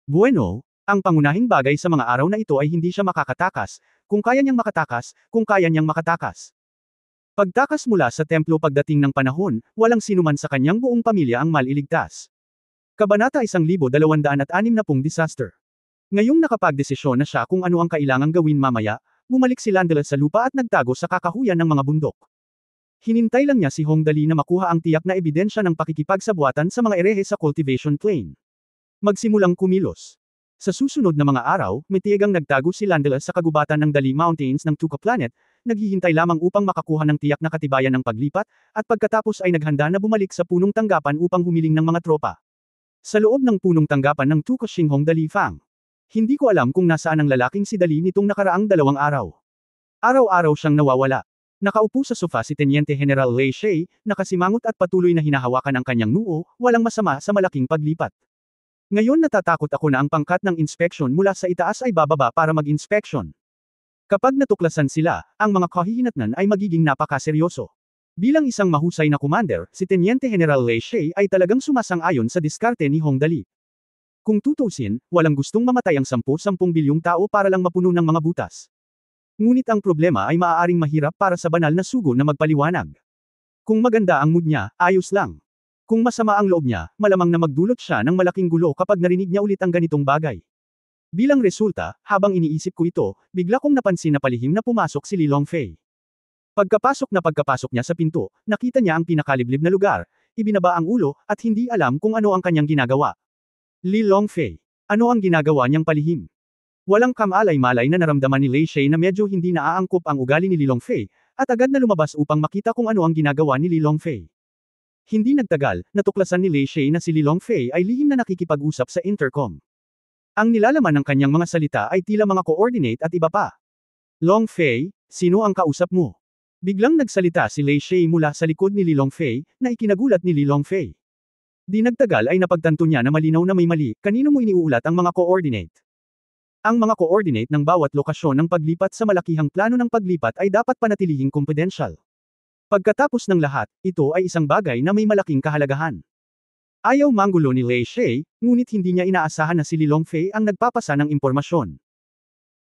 Bueno, ang pangunahing bagay sa mga araw na ito ay hindi siya makakatakas, kung kaya niyang makatakas. Pagtakas mula sa templo pagdating ng panahon, walang sinuman sa kanyang buong pamilya ang maliligtas. Kabanata 1260 Disaster. Ngayong nakapagdesisyon na siya kung ano ang kailangang gawin mamaya, bumalik si Landelas sa lupa at nagtago sa kakahuyan ng mga bundok. Hinintay lang niya si Hong Dali na makuha ang tiyak na ebidensya ng pakikipagsabwatan sa mga erehe sa cultivation plain. Magsimulang kumilos. Sa susunod na mga araw, matiyagang nagtago si Landelas sa kagubatan ng Dali Mountains ng Tuka Planet, naghihintay lamang upang makakuha ng tiyak na katibayan ng paglipat, at pagkatapos ay naghanda na bumalik sa punong tanggapan upang humiling ng mga tropa. Sa loob ng punong tanggapan ng Tuka Xinghong Dali Fang. Hindi ko alam kung nasaan ang lalaking si Dali nitong nakaraang 2 araw. Araw-araw siyang nawawala. Nakaupo sa sofa si Teniente General Lei Shei, nakasimangot at patuloy na hinahawakan ang kanyang noo, walang masama sa malaking paglipat. Ngayon natatakot ako na ang pangkat ng inspeksyon mula sa itaas ay bababa para mag-inspeksyon. Kapag natuklasan sila, ang mga kahihinatnan ay magiging napakaseryoso. Bilang isang mahusay na commander, si Teniente General Lei Shei ay talagang sumasang-ayon sa diskarte ni Hong Dali. Kung tutusin, walang gustong mamatay ang 10-10 bilyong tao para lang mapuno ng mga butas. Ngunit ang problema ay maaaring mahirap para sa banal na sugo na magpaliwanag. Kung maganda ang mood niya, ayos lang. Kung masama ang loob niya, malamang na magdulot siya ng malaking gulo kapag narinig niya ulit ang ganitong bagay. Bilang resulta, habang iniisip ko ito, bigla kong napansin na palihim na pumasok si Li Longfei. Pagkapasok niya sa pinto, nakita niya ang pinakaliblib na lugar, ibinaba ang ulo, at hindi alam kung ano ang kanyang ginagawa. Li Longfei. Ano ang ginagawa niyang palihim? Walang kamalay-malay na naramdaman ni Lei Shei na medyo hindi naaangkop ang ugali ni Li Longfei, at agad na lumabas upang makita kung ano ang ginagawa ni Li Longfei. Hindi nagtagal, natuklasan ni Lei Shay na si Li Longfei ay lihim na nakikipag-usap sa intercom. Ang nilalaman ng kanyang mga salita ay tila mga coordinate at iba pa. Longfei, sino ang kausap mo? Biglang nagsalita si Lei Shay mula sa likod ni Li Longfei, na ikinagulat ni Li Longfei. Di nagtagal ay napagtanto niya na malinaw na may mali, kanino mo iniuulat ang mga coordinate? Ang mga coordinate ng bawat lokasyon ng paglipat sa malakihang plano ng paglipat ay dapat panatilihing confidential. Pagkatapos ng lahat, ito ay isang bagay na may malaking kahalagahan. Ayaw manggulo ni Lei Shay, ngunit hindi niya inaasahan na si Li Longfei ang nagpapasa ng impormasyon.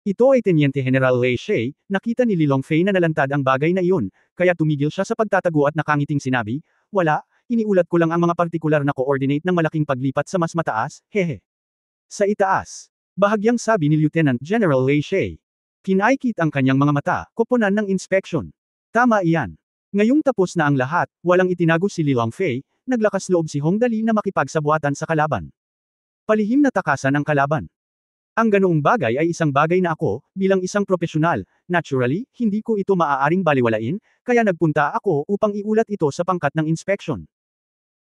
Ito ay Teniente General Lei Shay, nakita ni Li Longfei na nalantad ang bagay na iyon, kaya tumigil siya sa pagtatago at nakangiting sinabi, wala, iniulat ko lang ang mga partikular na coordinate ng malaking paglipat sa mas mataas, hehe. Sa itaas. Bahagyang sabi ni Lieutenant General Lei Shay. Kinaikit ang kanyang mga mata, koponan ng inspection. Tama iyan. Ngayong tapos na ang lahat, walang itinago si Li Longfei, naglakas loob si Hong Dali na makipagsabwatan sa kalaban. Palihim na takasan ang kalaban. Ang ganoong bagay ay isang bagay na ako, bilang isang profesional, naturally, hindi ko ito maaaring baliwalain, kaya nagpunta ako upang iulat ito sa pangkat ng inspection.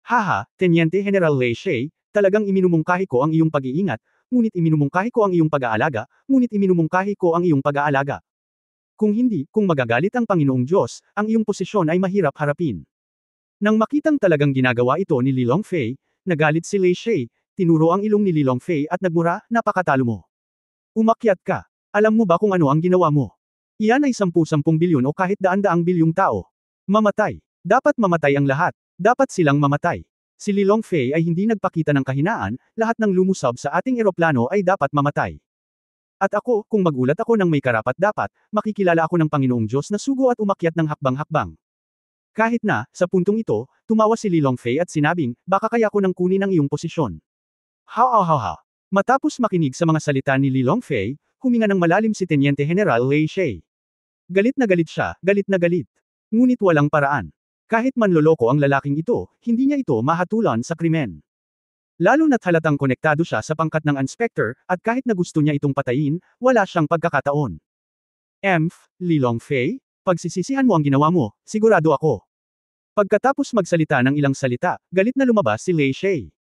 Haha, Teniente General Lei Shay, talagang iminumungkahi ko ang iyong pag-iingat, ngunit iminumungkahi ko ang iyong pag-aalaga, ngunit iminumungkahi ko ang iyong pag-aalaga. Kung hindi, kung magagalit ang Panginoong Diyos, ang iyong posisyon ay mahirap harapin. Nang makitang talagang ginagawa ito ni Li Longfei, nagalit si Lei Shay, tinuro ang ilong ni Li Longfei at nagmura, napakatalo mo. Umakyat ka. Alam mo ba kung ano ang ginawa mo? Iyan ay 10 bilyon o kahit daan-daang bilyong tao. Mamatay. Dapat mamatay ang lahat. Dapat silang mamatay. Si Li Longfei ay hindi nagpakita ng kahinaan, lahat ng lumusab sa ating eroplano ay dapat mamatay. At ako, kung magulat ako ng may karapat-dapat, makikilala ako ng Panginoong Diyos na sugo at umakyat ng hakbang-hakbang. Kahit na, sa puntong ito, tumawa si Li Longfei at sinabing, baka kaya ko nang kunin ang iyong posisyon. Ha. Matapos makinig sa mga salita ni Li Longfei, huminga ng malalim si Teniente General Lei Shay. Galit na galit siya, galit na galit. Ngunit walang paraan. Kahit manloloko ang lalaking ito, hindi niya ito mahatulan sa krimen. Lalo na't halatang konektado siya sa pangkat ng inspector, at kahit na gusto niya itong patayin, wala siyang pagkakataon. Li Longfei, pagsisisihan mo ang ginawa mo, sigurado ako. Pagkatapos magsalita ng ilang salita, galit na lumabas si Lei Shay.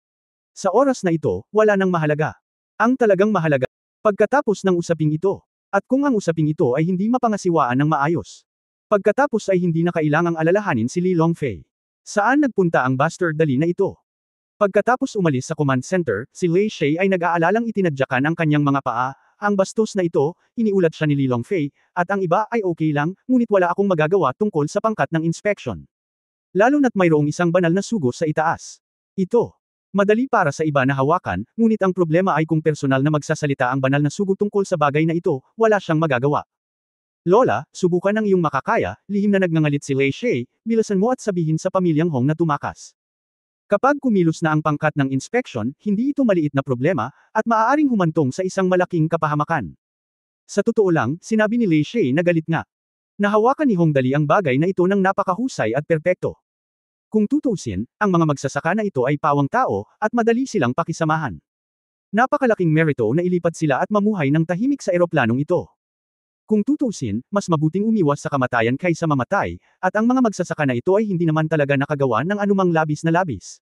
Sa oras na ito, wala nang mahalaga. Ang talagang mahalaga, pagkatapos ng usaping ito. At kung ang usaping ito ay hindi mapangasiwaan ng maayos. Pagkatapos ay hindi na kailangang alalahanin si Li Longfei. Saan nagpunta ang bastard dali na ito? Pagkatapos umalis sa command center, si Lei Shay ay nag-aalalang itinadyakan ang kanyang mga paa, ang bastos na ito, iniulat siya ni Li Longfei, at ang iba ay okay lang, ngunit wala akong magagawa tungkol sa pangkat ng inspection. Lalo na't mayroong isang banal na sugo sa itaas. Ito. Madali para sa iba na hawakan, ngunit ang problema ay kung personal na magsasalita ang banal na sugo tungkol sa bagay na ito, wala siyang magagawa. Lola, subukan ang iyong makakaya, lihim na nagngangalit si Lei Shay, bilasan mo at sabihin sa pamilyang Hong na tumakas. Kapag kumilos na ang pangkat ng inspection, hindi ito maliit na problema, at maaaring humantong sa isang malaking kapahamakan. Sa totoo lang, sinabi ni Lei Shay na galit nga. Nahawakan ni Hong Dali ang bagay na ito ng napakahusay at perpekto. Kung tutuusin, ang mga magsasaka na ito ay pawang tao, at madali silang pakisamahan. Napakalaking merito na ilipat sila at mamuhay ng tahimik sa eroplanong ito. Kung tutuusin, mas mabuting umiwas sa kamatayan kaysa mamatay, at ang mga magsasaka na ito ay hindi naman talaga nakagawa ng anumang labis na labis.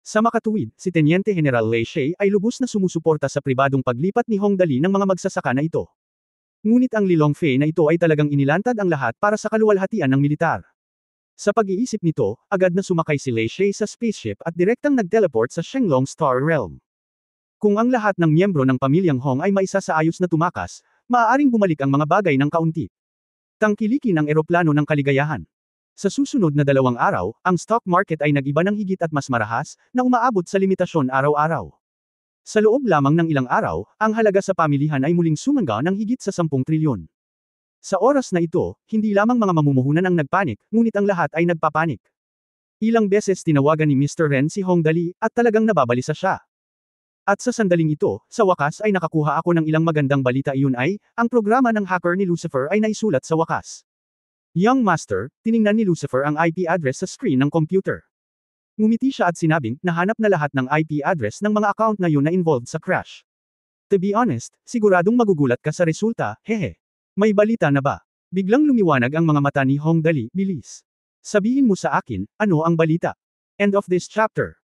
Sa makatuwid, si Teniente General Lei Shay ay lubos na sumusuporta sa pribadong paglipat ni Hong Dali ng mga magsasaka na ito. Ngunit ang Li Longfei na ito ay talagang inilantad ang lahat para sa kaluwalhatian ng militar. Sa pag-iisip nito, agad na sumakay si Lei Shay sa spaceship at direktang nag-teleport sa Shenglong Star Realm. Kung ang lahat ng miyembro ng pamilyang Hong ay maisasaayos na tumakas, maaaring bumalik ang mga bagay ng kaunti. Tangkilikin ang eroplano ng kaligayahan. Sa susunod na 2 araw, ang stock market ay nag-iba ng higit at mas marahas, na umaabot sa limitasyon araw-araw. Sa loob lamang ng ilang araw, ang halaga sa pamilihan ay muling sumangga ng higit sa 10 trilyon. Sa oras na ito, hindi lamang mga mamumuhunan ang nagpanik, ngunit ang lahat ay nagpapanik. Ilang beses tinawagan ni Mr. Ren si Hong Dali, at talagang nababalisa siya. At sa sandaling ito, sa wakas ay nakakuha ako ng ilang magandang balita, iyon ay, ang programa ng hacker ni Lucifer ay naisulat sa wakas. Young Master, tiningnan ni Lucifer ang IP address sa screen ng computer. Ngumiti siya at sinabing, nahanap na lahat ng IP address ng mga account na yun na involved sa crash. To be honest, siguradong magugulat ka sa resulta, hehe. May balita na ba? Biglang lumiwanag ang mga mata ni Hong Dali, bilis. Sabihin mo sa akin, ano ang balita? End of this chapter.